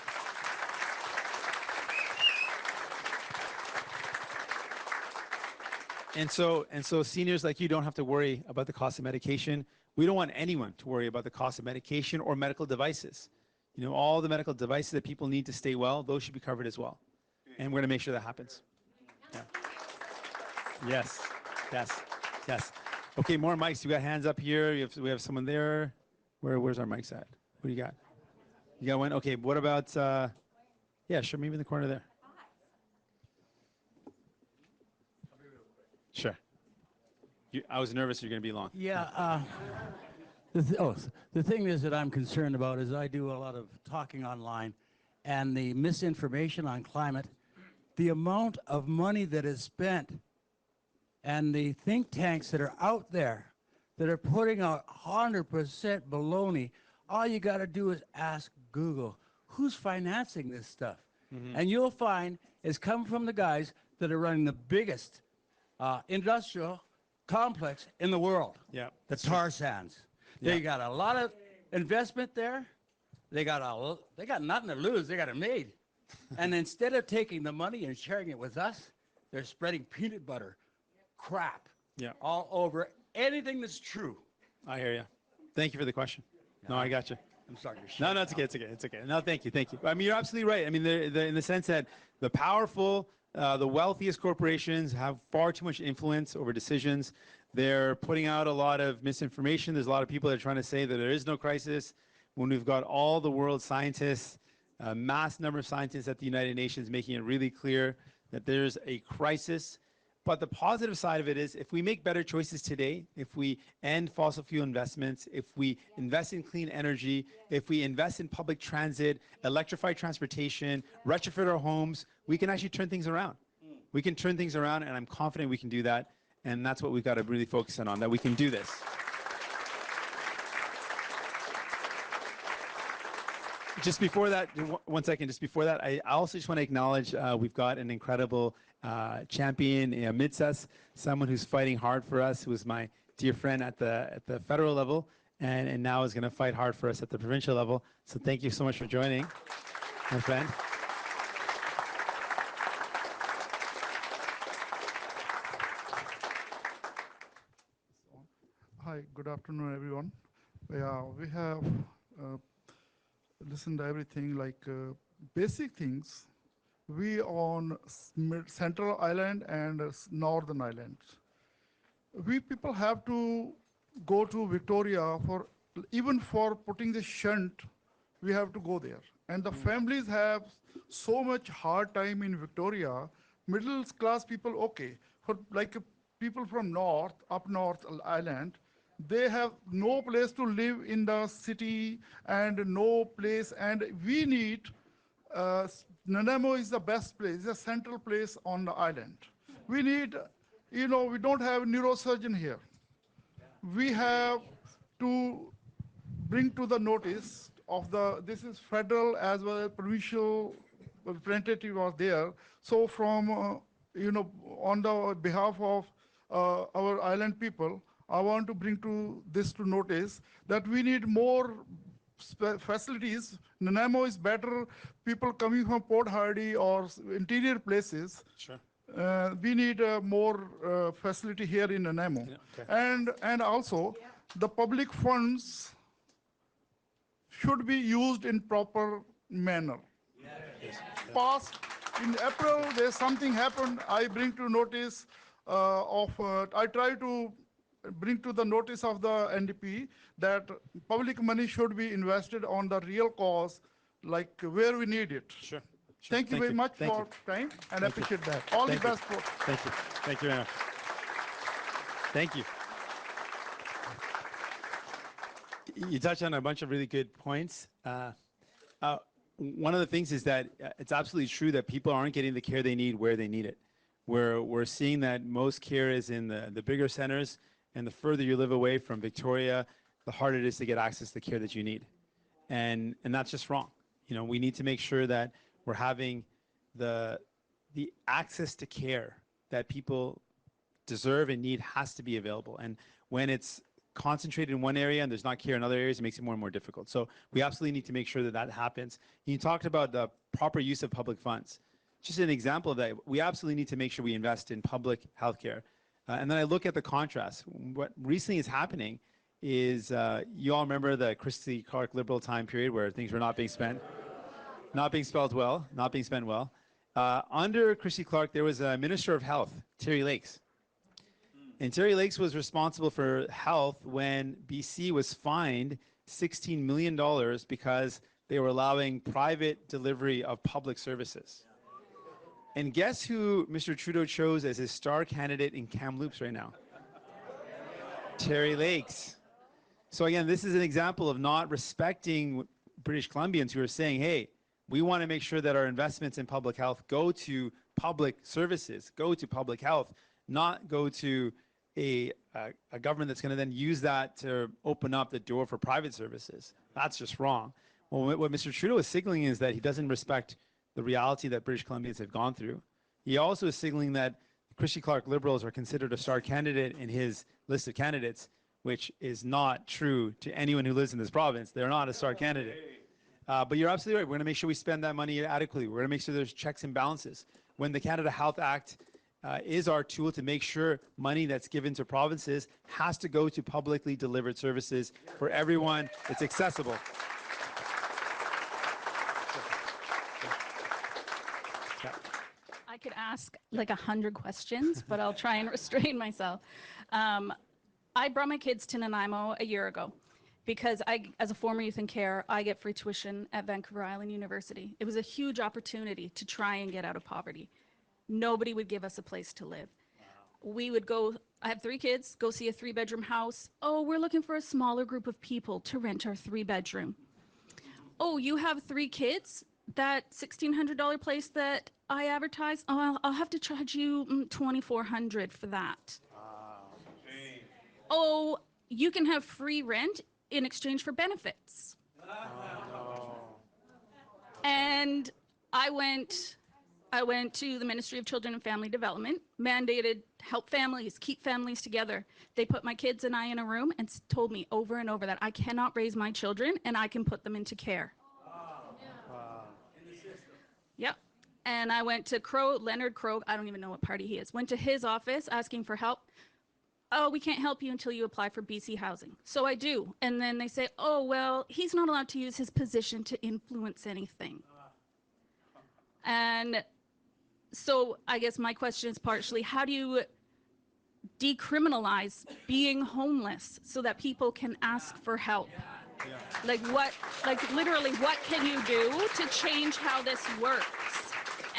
And so seniors like you don't have to worry about the cost of medication. We don't want anyone to worry about the cost of medication or medical devices. All the medical devices that people need to stay well, those should be covered as well. And we're going to make sure that happens. Yeah. Yes. Okay, more mics. You got hands up here. We have someone there. Where's our mics at? What do you got? You got one? Okay, what about, yeah, sure, maybe in the corner there. Sure. I was nervous you're going to be long. Yeah. The thing is that I'm concerned about is I do a lot of talking online, and the misinformation on climate, the amount of money that is spent, and the think tanks that are out there that are putting out 100% baloney. All you got to do is ask Google, who's financing this stuff? And you'll find it's come from the guys that are running the biggest industrial complex in the world. Yeah. The tar sands. They got a lot of investment there. They got nothing to lose. They got it made. And instead of taking the money and sharing it with us, they're spreading peanut butter crap all over anything that's true. I hear you. Thank you for the question. No, I got you. I'm sorry to share. No, it's okay. No, thank you. I mean, you're absolutely right. I mean, in the sense that the powerful, the wealthiest corporations have far too much influence over decisions. They're putting out a lot of misinformation. There's a lot of people that are trying to say that there is no crisis when we've got all the world's scientists, a mass number of scientists at the United Nations making it really clear that there's a crisis. But the positive side of it is if we make better choices today, if we end fossil fuel investments, if we invest in clean energy, if we invest in public transit, electrify transportation, retrofit our homes, we can actually turn things around. We can turn things around, and I'm confident we can do that. And that's what we've got to really focus on, that we can do this. Just before that, 1 second, just before that, I also just want to acknowledge we've got an incredible champion amidst us, someone who's fighting hard for us, who was my dear friend at the federal level, and now is going to fight hard for us at the provincial level. So thank you so much for joining, my friend. Hi, good afternoon, everyone. Yeah, we have listened to everything like basic things. We on Central Island and Northern Island. We people have to go to Victoria for even for putting the shunt. We have to go there, and the families have so much hard time in Victoria. Middle class people, okay, for like people from up north island, they have no place to live in the city and no place, and we need Nanaimo is the best place, the central place on the island. We need, we don't have neurosurgeon here. We have to bring to the notice of this is federal as well as provincial representative was there. So from, on the behalf of our island people, I want to bring this to notice that we need more facilities. Nanaimo is better. People coming from Port Hardy or interior places. Sure. We need more facility here in Nanaimo. Yeah, okay. And also, the public funds should be used in proper manner. Past, in April, there's something happened. I bring to notice I try to bring to the notice of the NDP that public money should be invested on the real cause, like where we need it. Sure. Thank you very much Thank for you. time, and Thank you. appreciate that. All Thank the you. best for. Thank you. Thank you very much. Thank you. You touched on a bunch of really good points. One of the things is that it's absolutely true that people aren't getting the care they need where they need it. We're seeing that most care is in the bigger centers, and the further you live away from Victoria, the harder it is to get access to the care that you need. And that's just wrong. We need to make sure that we're having the access to care that people deserve and need has to be available. And when it's concentrated in one area and there's not care in other areas, it makes it more and more difficult. So we absolutely need to make sure that that happens. You talked about the proper use of public funds. Just an example of that, we absolutely need to make sure we invest in public healthcare. And then I look at the contrast. What recently is happening is, you all remember the Christy Clark Liberal time period where things were not being spent, not being spent well. Under Christy Clark, there was a Minister of Health, Terry Lakes. And Terry Lakes was responsible for health when BC was fined $16 million because they were allowing private delivery of public services. And guess who Mr. Trudeau chose as his star candidate in Kamloops right now? Terry Lakes. So again, this is an example of not respecting British Columbians who are saying, hey, we want to make sure that our investments in public health go to public services, go to public health, not go to a government that's going to then use that to open up the door for private services. That's just wrong. Well, what Mr. Trudeau is signaling is that he doesn't respect the reality that British Columbians have gone through. He also is signaling that Christy Clark Liberals are considered a star candidate in his list of candidates, which is not true to anyone who lives in this province. They're not a star candidate. But you're absolutely right. We're going to make sure we spend that money adequately. We're going to make sure there's checks and balances. When the Canada Health Act is our tool to make sure money that's given to provinces has to go to publicly delivered services for everyone. It's accessible. I could ask like 100 questions, but I'll try and restrain myself. I brought my kids to Nanaimo a year ago because as a former youth in care, I get free tuition at Vancouver Island University. It was a huge opportunity to try and get out of poverty. Nobody would give us a place to live. We would go, I have 3 kids, go see a 3-bedroom house. Oh, we're looking for a smaller group of people to rent our 3-bedroom. Oh, you have 3 kids? That $1,600 place that I advertise, oh, I'll have to charge you $2,400 for that. Oh, you can have free rent in exchange for benefits. And I went to the Ministry of Children and Family Development, mandated help families, keep families together. They put my kids and I in a room and told me over and over that I cannot raise my children and I can put them into care. Yep. And I went to Leonard Crow, I don't even know what party he is, went to his office asking for help. Oh, we can't help you until you apply for BC housing. So I do. And then they say, oh, well, he's not allowed to use his position to influence anything. And so I guess my question is partially, how do you decriminalize being homeless so that people can ask for help? Like literally, what can you do to change how this works?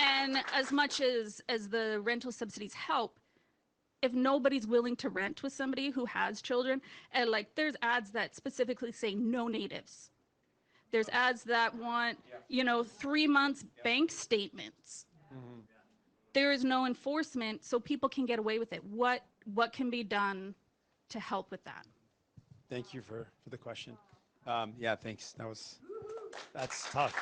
And as much as the rental subsidies help, if nobody's willing to rent with somebody who has children, and like there's ads that specifically say no natives. There's ads that want, 3 months bank statements. There is no enforcement, so people can get away with it. What can be done to help with that? Thank you for the question. Yeah, thanks. That's tough.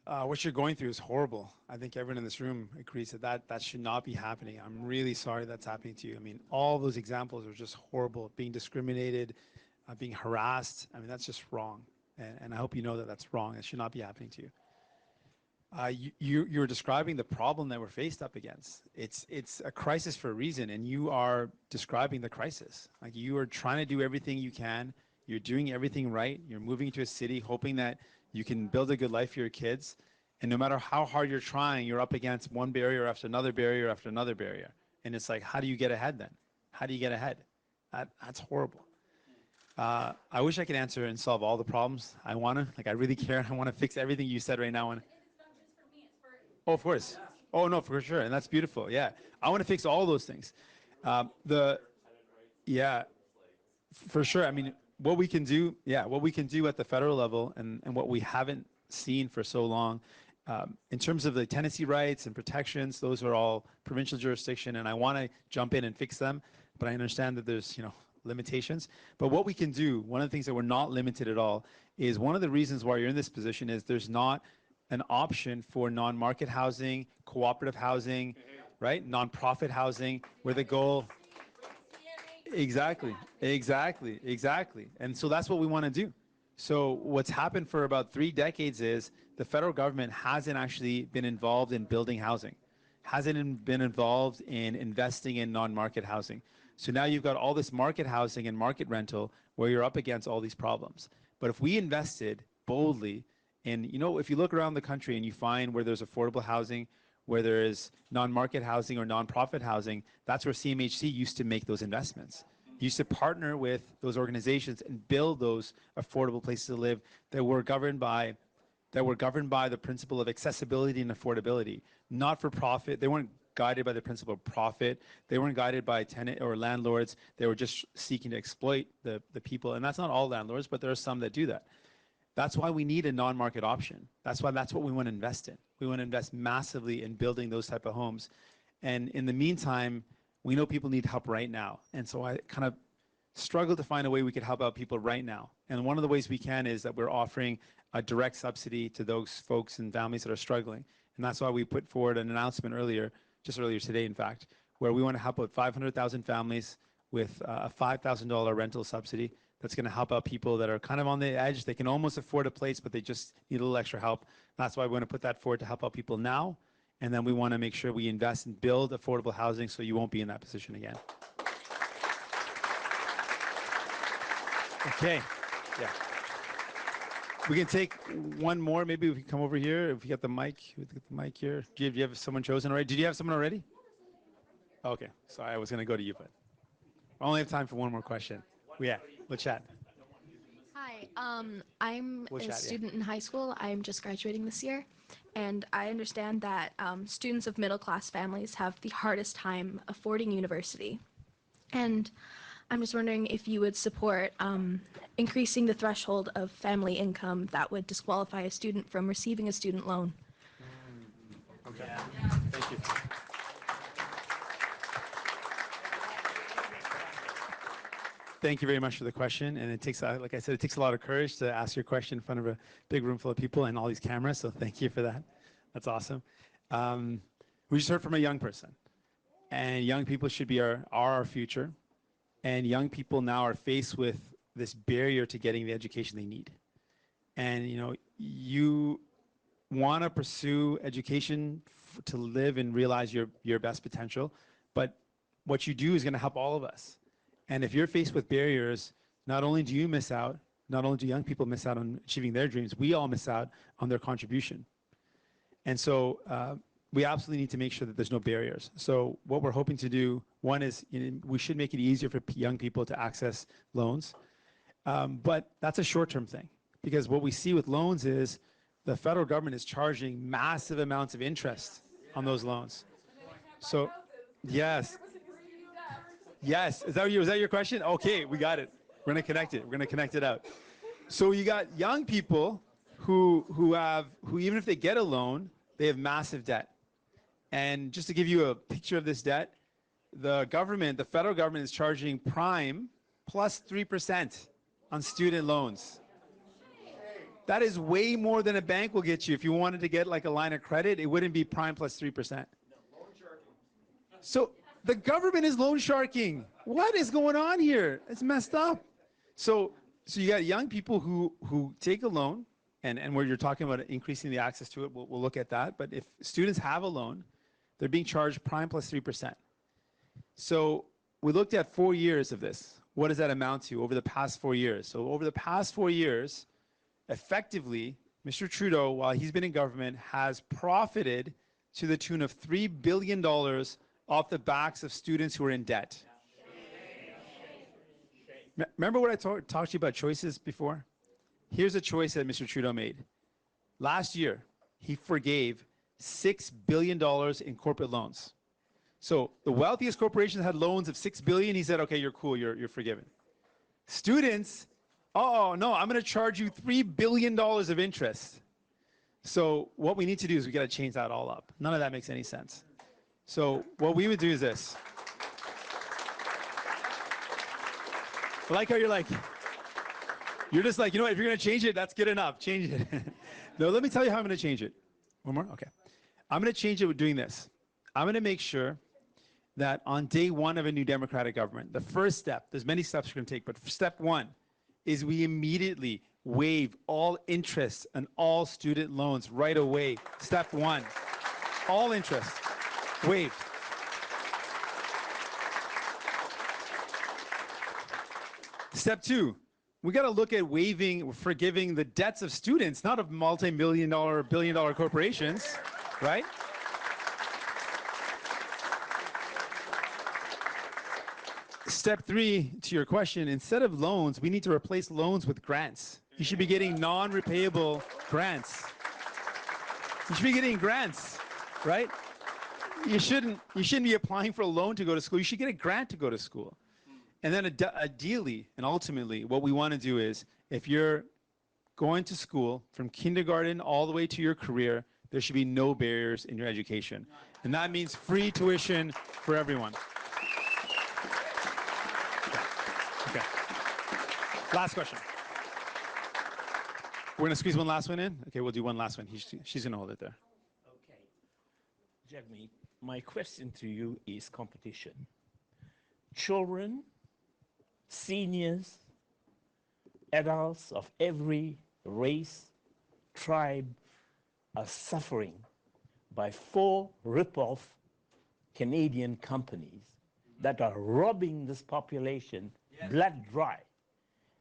What you're going through is horrible. I think everyone in this room agrees that should not be happening. I'm really sorry that's happening to you. I mean, all those examples are just horrible. Being discriminated, being harassed. I mean, that's just wrong. And I hope you know that that's wrong. It should not be happening to you. You're describing the problem that we're faced up against. It's a crisis for a reason, and you are describing the crisis. Like, you are trying to do everything you can. You're doing everything right. You're moving to a city hoping that you can build a good life for your kids. And no matter how hard you're trying, you're up against one barrier after another barrier after another barrier. And it's like, how do you get ahead then? How do you get ahead? That's horrible. I wish I could answer and solve all the problems. I really care. I want to fix everything you said right now. And oh, of course. Oh, no, for sure. And that's beautiful. Yeah. I want to fix all those things. Yeah, for sure. I mean, what we can do at the federal level and what we haven't seen for so long, in terms of the tenancy rights and protections, those are all provincial jurisdiction, and I want to jump in and fix them, but I understand that there's, limitations. But what we can do, one of the things that we're not limited at all, is one of the reasons why you're in this position is there's not an option for non-market housing, cooperative housing, right? Nonprofit housing, where the goal... Exactly. And so that's what we want to do. So what's happened for about 3 decades is the federal government hasn't actually been involved in building housing, hasn't been involved in investing in non-market housing. So now you've got all this market housing and market rental where you're up against all these problems. But if we invested boldly in, if you look around the country and you find where there's affordable housing, where there is non-market housing or non-profit housing, that's where CMHC used to make those investments. Used to partner with those organizations and build those affordable places to live that were governed by the principle of accessibility and affordability. Not for profit. They weren't guided by the principle of profit. They weren't guided by tenant or landlords. They were just seeking to exploit the people. And that's not all landlords, but there are some that do that. That's why we need a non-market option. That's what we want to invest in. We want to invest massively in building those type of homes. And in the meantime, we know people need help right now. And so I kind of struggle to find a way we could help out people right now. And one of the ways we can is that we're offering a direct subsidy to those folks and families that are struggling. And that's why we put forward an announcement just earlier today, in fact, where we want to help out 500,000 families with a $5,000 rental subsidy. That's going to help out people that are kind of on the edge. They can almost afford a place, but they just need a little extra help. That's why we want to put that forward to help out people now. And then we want to make sure we invest and build affordable housing so you won't be in that position again. Okay. Yeah. We can take one more. Maybe we can come over here. If we get the mic here. Do you have someone chosen already? Did you have someone already? Okay. Sorry, I was going to go to you, but I only have time for one more question. Yeah. We'll chat. Hi, I'm a student in high school. I'm just graduating this year, and I understand that students of middle-class families have the hardest time affording university. And I'm just wondering if you would support increasing the threshold of family income that would disqualify a student from receiving a student loan. Okay. Thank you. thank you very much for the question. And it takes, like I said, it takes a lot of courage to ask your question in front of a big room full of people and all these cameras. So thank you for that. That's awesome. We just heard from a young person, and young people should be our future. And young people now are faced with this barrier to getting the education they need. And you want to pursue education to live and realize your best potential, but what you do is going to help all of us. And if you're faced with barriers, not only do you miss out, not only do young people miss out on achieving their dreams, we all miss out on their contribution. And so we absolutely need to make sure that there's no barriers. So what we're hoping to do, one is we should make it easier for young people to access loans. But that's a short-term thing, because what we see with loans is the federal government is charging massive amounts of interest on those loans. So, yes. Yes, was that your question? Okay, we got it. We're gonna connect it. We're gonna connect it out. So you got young people who even if they get a loan, they have massive debt. And just to give you a picture of this debt, the federal government is charging prime plus 3% on student loans. That is way more than a bank will get you. If you wanted to get like a line of credit, it wouldn't be prime plus 3%. So the government is loan sharking. What is going on here? It's messed up. So you got young people who take a loan, and where you're talking about increasing the access to it, we'll look at that. But if students have a loan, they're being charged prime plus 3%. So we looked at 4 years of this. What does that amount to over the past 4 years? So over the past 4 years, effectively, Mr. Trudeau, while he's been in government, has profited to the tune of $3 billion off the backs of students who are in debt. Remember what I talked to you about choices before? Here's a choice that Mr. Trudeau made. Last year, he forgave $6 billion in corporate loans. So the wealthiest corporations had loans of $6 billion. He said, okay, you're cool, you're forgiven. Students, oh no, I'm gonna charge you $3 billion of interest. So what we need to do is we gotta change that all up. None of that makes any sense. So what we would do is this. I like how you're just like, if you're gonna change it, that's good enough, change it. No, let me tell you how I'm gonna change it. One more, okay. I'm gonna change it with doing this. I'm gonna make sure that on day one of a new Democratic government, the first step, there's many steps we're gonna take, but step one is we immediately waive all interest on all student loans right away. Step one, all interest waived. Step two, we got to look at forgiving the debts of students, not of multi-million-dollar, billion-dollar corporations, right? Step three, to your question, instead of loans, we need to replace loans with grants. You should be getting non-repayable grants. You should be getting grants, right? You shouldn't be applying for a loan to go to school. You should get a grant to go to school. And then ideally and ultimately, what we want to do is, if you're going to school from kindergarten all the way to your career, there should be no barriers in your education. And that means free tuition for everyone. Okay. Last question. We're going to squeeze one last one in? Okay, we'll do one last one. She's going to hold it there. Okay. Jagmeet, my question to you is competition. Children, seniors, adults of every race, tribe are suffering by 4 rip-off Canadian companies that are robbing this population blood dry.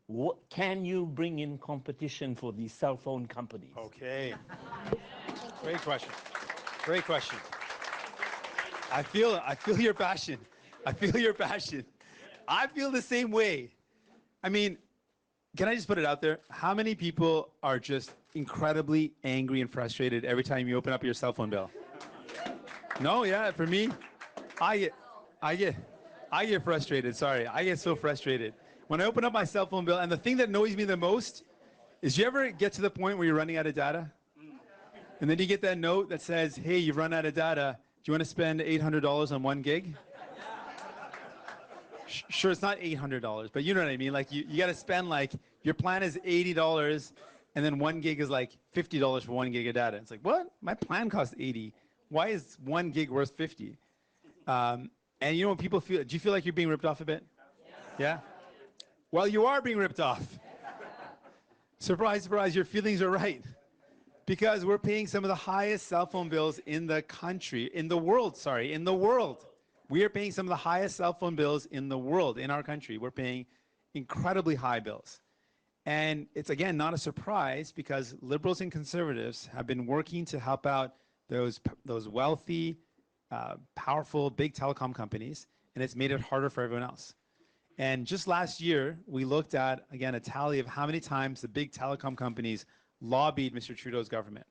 What, can you bring in competition for these cell phone companies? Okay. Great question. Great question. I feel your passion. I feel your passion. I feel the same way. I mean, can I just put it out there? How many people are just incredibly angry and frustrated every time you open up your cell phone bill? No, yeah, for me, I get frustrated, sorry. I get so frustrated. When I open up my cell phone bill, and the thing that annoys me the most is, you ever get to the point where you're running out of data? And then you get that note that says, hey, you've run out of data. Do you want to spend $800 on 1 gig? Sure, it's not $800, but you know what I mean? Like you got to spend like, your plan is $80 and then 1 gig is like $50 for 1 gig of data. It's like, what? My plan costs 80. Why is 1 gig worth 50? And you know what people feel? Do you feel like you're being ripped off a bit? Yeah? Well, you are being ripped off. Surprise, surprise, your feelings are right. Because we're paying some of the highest cell phone bills in the country, in the world, sorry, in the world. We are paying some of the highest cell phone bills in the world, in our country. We're paying incredibly high bills. And it's, again, not a surprise because liberals and conservatives have been working to help out those wealthy, powerful, big telecom companies, and it's made it harder for everyone else. And just last year, we looked at, again, a tally of how many times the big telecom companies lobbied Mr. Trudeau's government.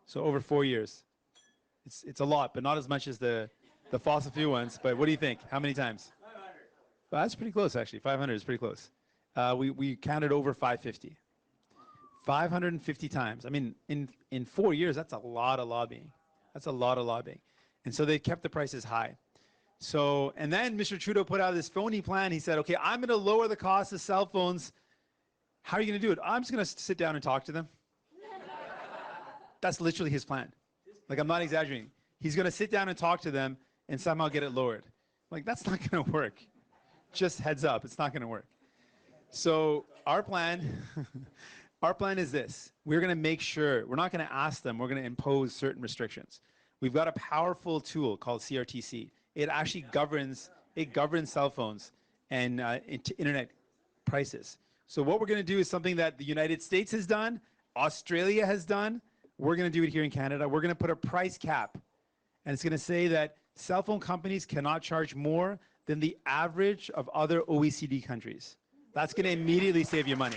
So over 4 years. It's a lot, but not as much as the fossil fuel ones. But what do you think? How many times? 500. Well, that's pretty close, actually. 500 is pretty close. We counted over 550. 550 times. I mean, in 4 years, that's a lot of lobbying. That's a lot of lobbying. And so they kept the prices high. So, and then Mr. Trudeau put out this phony plan. He said, okay, I'm going to lower the cost of cell phones. How are you going to do it? I'm just going to sit down and talk to them. That's literally his plan. Like, I'm not exaggerating. He's going to sit down and talk to them and somehow get it lowered. Like, that's not going to work. Just heads up, it's not going to work. So our plan, our plan is this. We're going to make sure, we're not going to ask them, we're going to impose certain restrictions. We've got a powerful tool called CRTC. It actually governs cell phones and internet prices. So what we're going to do is something that the United States has done, Australia has done. We're going to do it here in Canada. We're going to put a price cap. And it's going to say that cell phone companies cannot charge more than the average of other OECD countries. That's going to immediately save you money.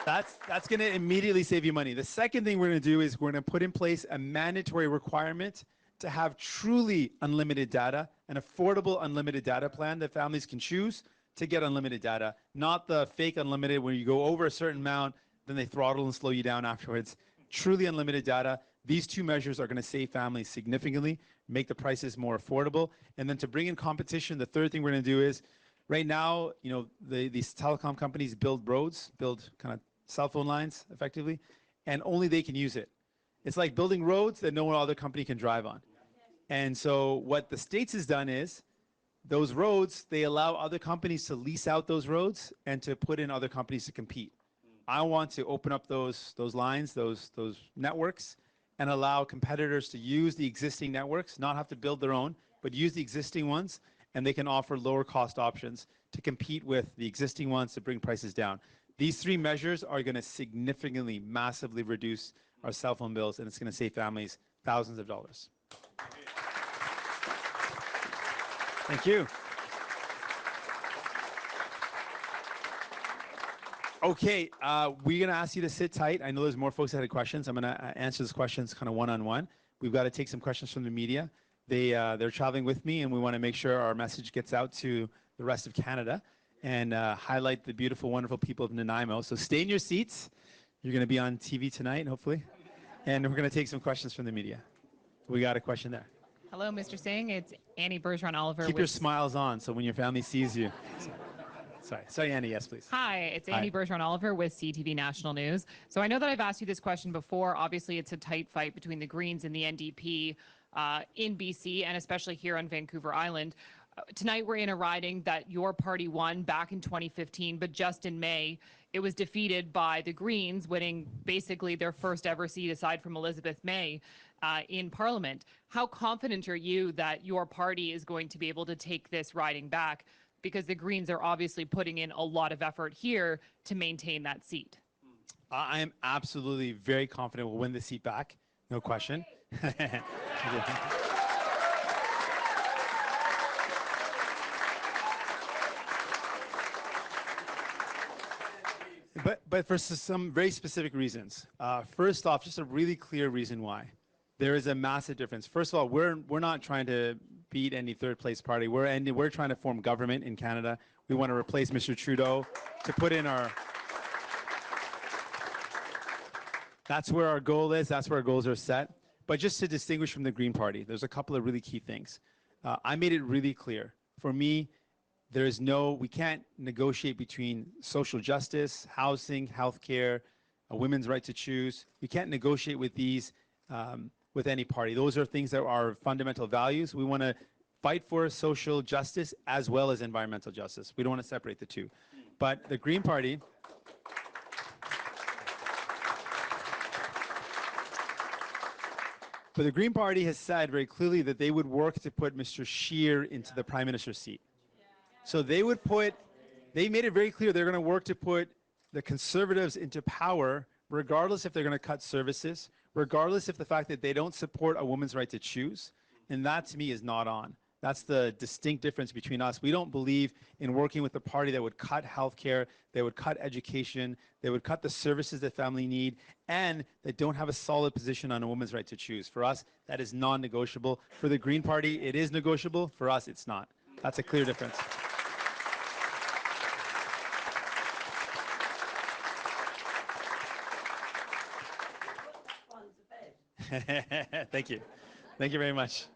That's going to immediately save you money. The second thing we're going to do is we're going to put in place a mandatory requirement to have truly unlimited data, an affordable unlimited data plan that families can choose to get unlimited data, not the fake unlimited where you go over a certain amount, then they throttle and slow you down afterwards. Truly unlimited data. These two measures are going to save families significantly, make the prices more affordable. And then to bring in competition, the third thing we're going to do is, right now, you know, these telecom companies build roads, build kind of cell phone lines, effectively, and only they can use it. It's like building roads that no other company can drive on. And so what the States has done is, those roads, they allow other companies to lease out those roads and to put in other companies to compete. I want to open up those lines, those networks, and allow competitors to use the existing networks, not have to build their own, but use the existing ones, and they can offer lower cost options to compete with the existing ones to bring prices down. These three measures are going to significantly, massively reduce our cell phone bills, and it's going to save families thousands of dollars. Thank you. Okay, we're going to ask you to sit tight. I know there's more folks that had questions. I'm going to answer those questions kind of one-on-one. We've got to take some questions from the media. They're traveling with me, and we want to make sure our message gets out to the rest of Canada and highlight the beautiful, wonderful people of Nanaimo. So stay in your seats. You're going to be on TV tonight, hopefully. And we're going to take some questions from the media. We got a question there. Hello, Mr. Singh. It's Annie Bergeron-Oliver. Keep your smiles on so when your family sees you. Sorry, Annie. Yes, please. Hi, it's Annie Bergeron-Oliver with CTV National News. So I know that I've asked you this question before. Obviously, it's a tight fight between the Greens and the NDP in BC, and especially here on Vancouver Island. Tonight, we're in a riding that your party won back in 2015, but just in May, it was defeated by the Greens, winning basically their first ever seat aside from Elizabeth May in Parliament. How confident are you that your party is going to be able to take this riding back? Because the Greens are obviously putting in a lot of effort here to maintain that seat. I am absolutely very confident we'll win the seat back. No question. But for some very specific reasons. First off, just a really clear reason why. There is a massive difference. First of all, we're not trying to beat any third place party. We're trying to form government in Canada. We want to replace Mr. Trudeau to put in our... That's where our goal is. That's where our goals are set. But just to distinguish from the Green Party, there's a couple of really key things. I made it really clear. For me, we can't negotiate between social justice, housing, healthcare, a women's right to choose. We can't negotiate with these with any party. Those are things that are fundamental values. We want to fight for social justice as well as environmental justice. We don't want to separate the two. But the Green Party, has said very clearly that they would work to put Mr. Scheer into the Prime Minister's seat. So they made it very clear they're going to work to put the Conservatives into power, regardless if they're going to cut services, regardless of the fact that they don't support a woman's right to choose. And that, to me, is not on. That's the distinct difference between us. We don't believe in working with a party that would cut healthcare, they would cut education, they would cut the services that family need, and that don't have a solid position on a woman's right to choose. For us, that is non-negotiable. For the Green Party, it is negotiable. For us, it's not. That's a clear difference. Thank you. Thank you very much.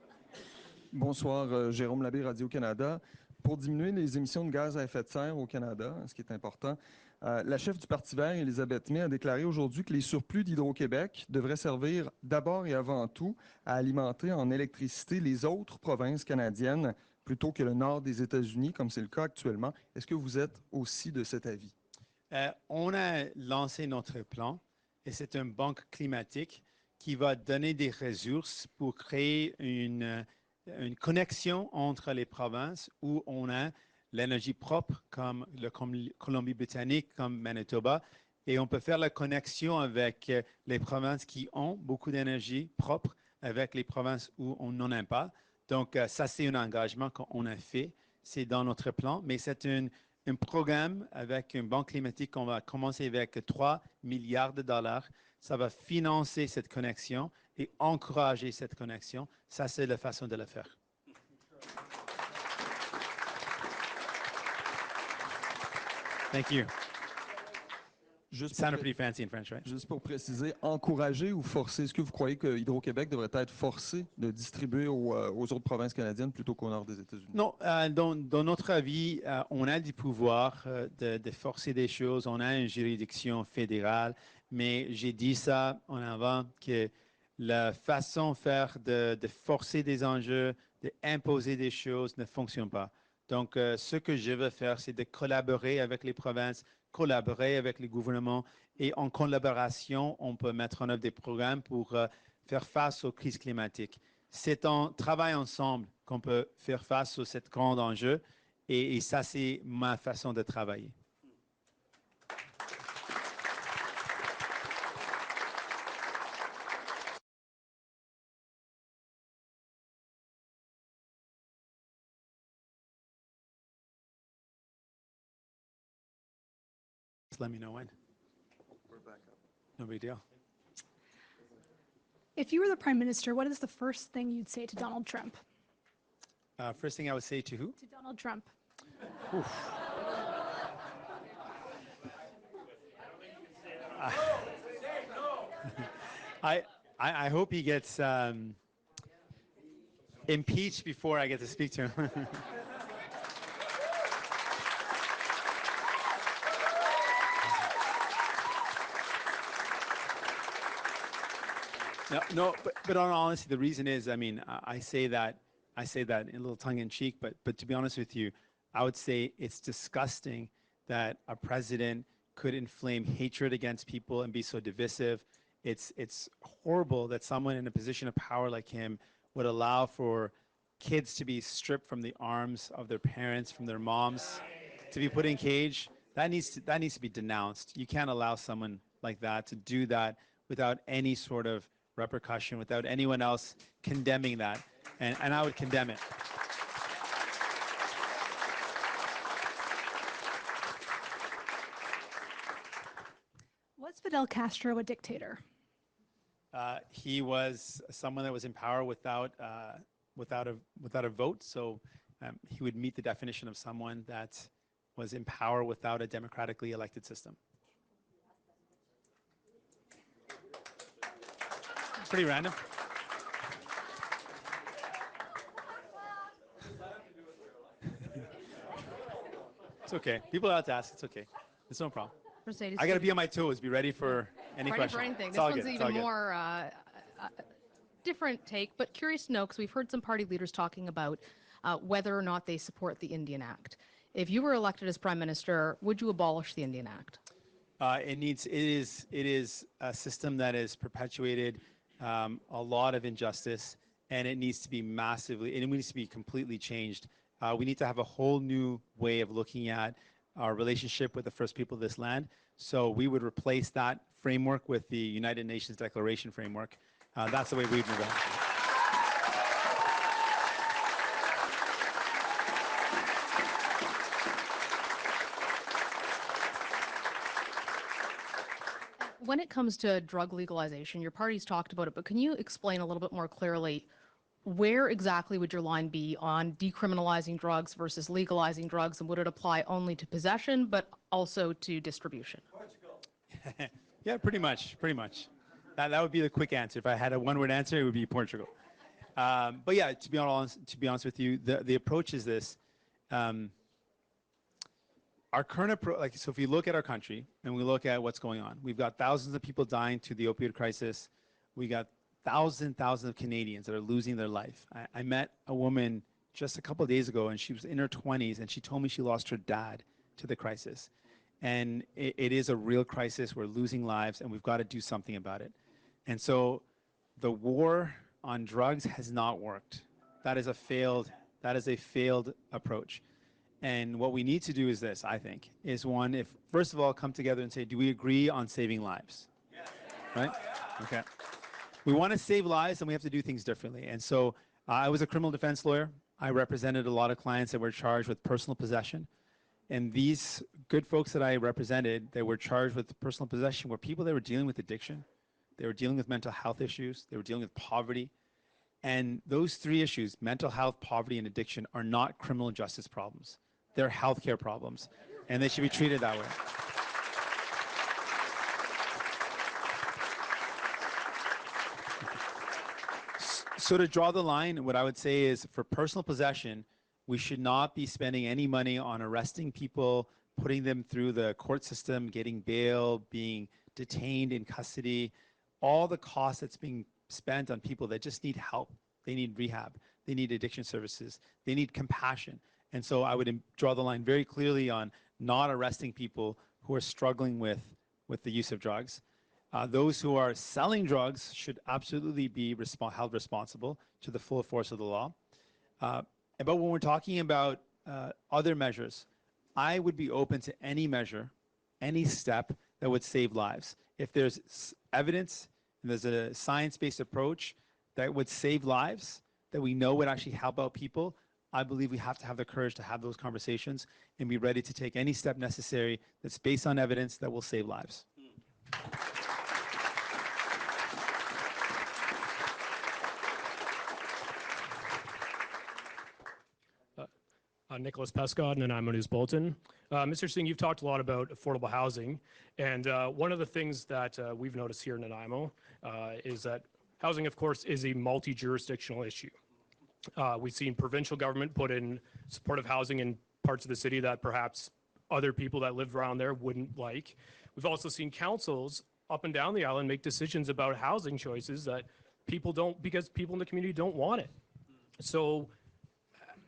Bonsoir, Jérôme Labbé, Radio-Canada. Pour diminuer les émissions de gaz à effet de serre au Canada, ce qui est important, la chef du Parti vert, Elisabeth May, a déclaré aujourd'hui que les surplus d'Hydro-Québec devraient servir d'abord et avant tout à alimenter en électricité les autres provinces canadiennes plutôt que le nord des États-Unis, comme c'est le cas actuellement. Est-ce que vous êtes aussi de cet avis? On a lancé notre plan et c'est une banque climatique qui va donner des ressources pour créer une connexion entre les provinces où on a l'énergie propre, comme la Colombie-Britannique, comme Manitoba, et on peut faire la connexion avec les provinces qui ont beaucoup d'énergie propre, avec les provinces où on n'en a pas. Donc, ça, c'est un engagement qu'on a fait. C'est dans notre plan, mais c'est un programme avec une banque climatique. On va commencer avec 3 milliards de dollars. Ça va financer cette connexion et encourager cette connexion. Ça, c'est la façon de le faire. Thank you. Sounded pretty fancy in French, right? Juste pour préciser, encourager ou forcer, est-ce que vous croyez que Hydro-Québec devrait être forcé de distribuer aux autres provinces canadiennes plutôt qu'au nord des États-Unis? Non, dans notre avis, on a du pouvoir de forcer des choses. On a une juridiction fédérale, mais j'ai dit ça en avant que la façon de faire de forcer des enjeux, d'imposer des choses ne fonctionne pas. Donc, ce que je veux faire, c'est de collaborer avec les provinces, collaborer avec les gouvernements et en collaboration, on peut mettre en œuvre des programmes pour faire face aux crises climatiques. C'est en travaillant ensemble qu'on peut faire face à cet grand enjeu et ça, c'est ma façon de travailler. Let me know when. We're back up. No big deal. If you were the Prime Minister, what is the first thing you'd say to Donald Trump? First thing I would say to who? To Donald Trump. Oof. I hope he gets impeached before I get to speak to him. No, but on honesty, the reason is, I mean, I say that in a little tongue in cheek, but to be honest with you, I would say it's disgusting that a president could inflame hatred against people and be so divisive. It's horrible that someone in a position of power like him would allow for kids to be stripped from the arms of their parents, from their moms, to be put in cage. That needs to be denounced. You can't allow someone like that to do that without any sort of repercussion, without anyone else condemning that, and I would condemn it. Was Fidel Castro a dictator? He was someone that was in power without a vote, so he would meet the definition of someone that was in power without a democratically elected system. Pretty random. okay. People are allowed to ask. It's okay. It's no problem. Mercedes, I got to be on my toes. Be ready for any ready question. for anything. It's This all one's good. It's even all good. more different take, but curious to know because we've heard some party leaders talking about whether or not they support the Indian Act. If you were elected as Prime Minister, would you abolish the Indian Act? It is a system that has perpetuated a lot of injustice, and it needs to be completely changed. We need to have a whole new way of looking at our relationship with the First People of this land. So we would replace that framework with the United Nations Declaration framework. That's the way we'd move on. When it comes to drug legalization, your party's talked about it, but can you explain a little bit more clearly where exactly would your line be on decriminalizing drugs versus legalizing drugs, and would it apply only to possession but also to distribution? Yeah, pretty much. That would be the quick answer. If I had a one-word answer, it would be Portugal. But yeah, to be honest with you, the approach is this. Our current approach, so if you look at our country and we look at what's going on, we've got thousands of people dying to the opioid crisis. We got thousands of Canadians that are losing their life. I met a woman just a couple of days ago, and she was in her 20s, and she told me she lost her dad to the crisis. And it is a real crisis. We're losing lives, and we've got to do something about it. And so the war on drugs has not worked. That is a failed approach. And what we need to do is this, I think, is one, if first of all, come together and say, do we agree on saving lives? Yes. Right? Okay. We want to save lives, and we have to do things differently. And so I was a criminal defense lawyer. I represented a lot of clients that were charged with personal possession. And these good folks that I represented that were charged with personal possession were people that were dealing with addiction. They were dealing with mental health issues. They were dealing with poverty. And those three issues, mental health, poverty, and addiction, are not criminal justice problems. They're healthcare problems, and they should be treated that way. So to draw the line, what I would say is for personal possession, we should not be spending any money on arresting people, putting them through the court system, getting bail, being detained in custody, all the cost that's being spent on people that just need help. They need rehab. They need addiction services. They need compassion. And so I would draw the line very clearly on not arresting people who are struggling with the use of drugs. Those who are selling drugs should absolutely be held responsible to the full force of the law. But when we're talking about other measures, I would be open to any measure, any step that would save lives. If there's evidence and there's a science-based approach that would save lives, that we know would actually help out people, I believe we have to have the courage to have those conversations and be ready to take any step necessary that's based on evidence that will save lives. Nicholas Pescott, Nanaimo News Bulletin. Mr. Singh, you've talked a lot about affordable housing, and one of the things that we've noticed here in Nanaimo is that housing, of course, is a multi-jurisdictional issue. We've seen provincial government put in supportive housing in parts of the city that perhaps other people that live around there wouldn't like. We've also seen councils up and down the island make decisions about housing choices that people don't, because people in the community don't want it. So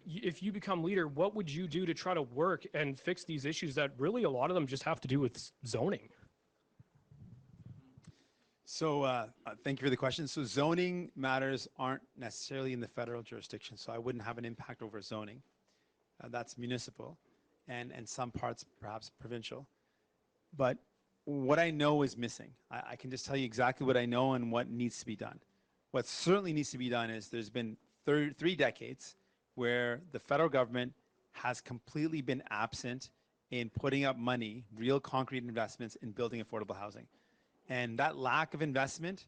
if you become leader, what would you do to try to work and fix these issues that really a lot of them just have to do with zoning? So thank you for the question. So zoning matters aren't necessarily in the federal jurisdiction, so I wouldn't have an impact over zoning. That's municipal, and some parts perhaps provincial. But what I know is missing. I can just tell you exactly what I know and what needs to be done. What certainly needs to be done is there's been 3 decades where the federal government has completely been absent in putting up money, real concrete investments in building affordable housing. And that lack of investment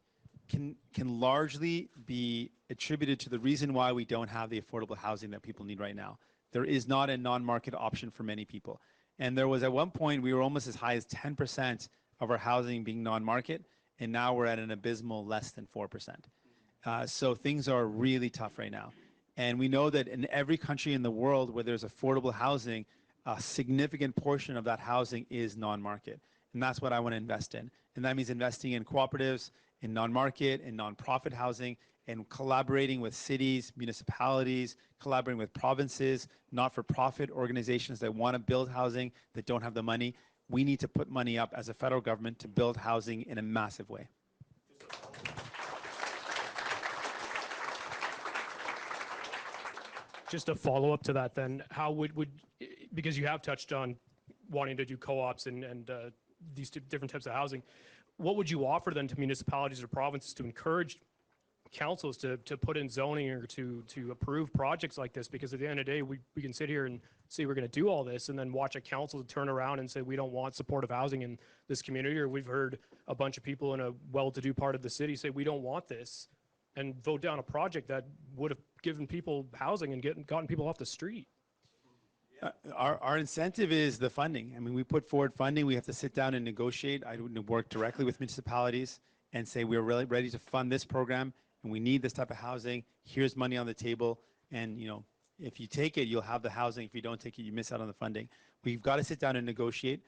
can largely be attributed to the reason why we don't have the affordable housing that people need right now. There is not a non-market option for many people. And there was at one point, we were almost as high as 10% of our housing being non-market, and now we're at an abysmal less than 4%. So things are really tough right now. And we know that in every country in the world where there's affordable housing, a significant portion of that housing is non-market. And that's what I want to invest in. And that means investing in cooperatives, in non-market, in non-profit housing, and collaborating with cities, municipalities, collaborating with provinces, not-for-profit organizations that want to build housing that don't have the money. We need to put money up as a federal government to build housing in a massive way. Just a follow-up to that then, how would because you have touched on wanting to do co-ops and these different types of housing, what would you offer then to municipalities or provinces to encourage councils to put in zoning or to approve projects like this? Because at the end of the day, we can sit here and say we're going to do all this and then watch a council turn around and say we don't want supportive housing in this community, or we've heard a bunch of people in a well-to-do part of the city say we don't want this, and vote down a project that would have given people housing and gotten people off the street. Our incentive is the funding. I mean, we put forward funding. We have to sit down and negotiate. I would work directly with municipalities and say we're really ready to fund this program, and we need this type of housing. Here's money on the table, and if you take it, you'll have the housing. If you don't take it, you miss out on the funding. We've got to sit down and negotiate.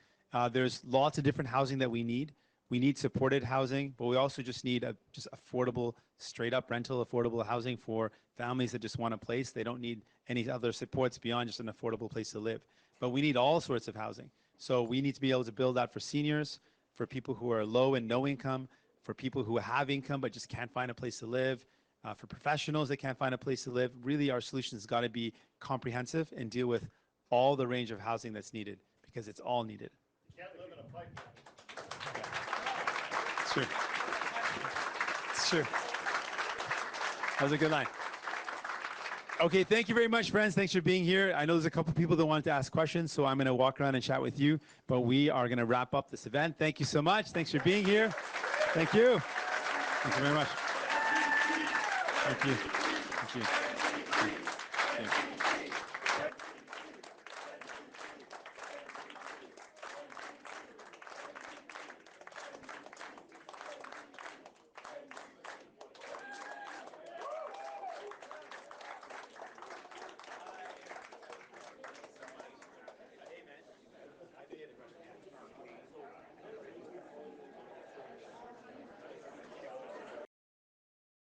There's lots of different housing that we need. We need supported housing, but we also just need just affordable, straight-up rental, affordable housing for families that just want a place. They don't need any other supports beyond just an affordable place to live. But we need all sorts of housing. So we need to be able to build that for seniors, for people who are low and no income, for people who have income but just can't find a place to live, for professionals that can't find a place to live. Really, our solution has got to be comprehensive and deal with all the range of housing that's needed, because it's all needed. You can't live in a pipe. It's true. It's true. That was a good line. Okay, thank you very much, friends. Thanks for being here. I know there's a couple people that wanted to ask questions, so I'm going to walk around and chat with you, but we are going to wrap up this event. Thank you so much. Thanks for being here. Thank you. Thank you very much. Thank you. Thank you.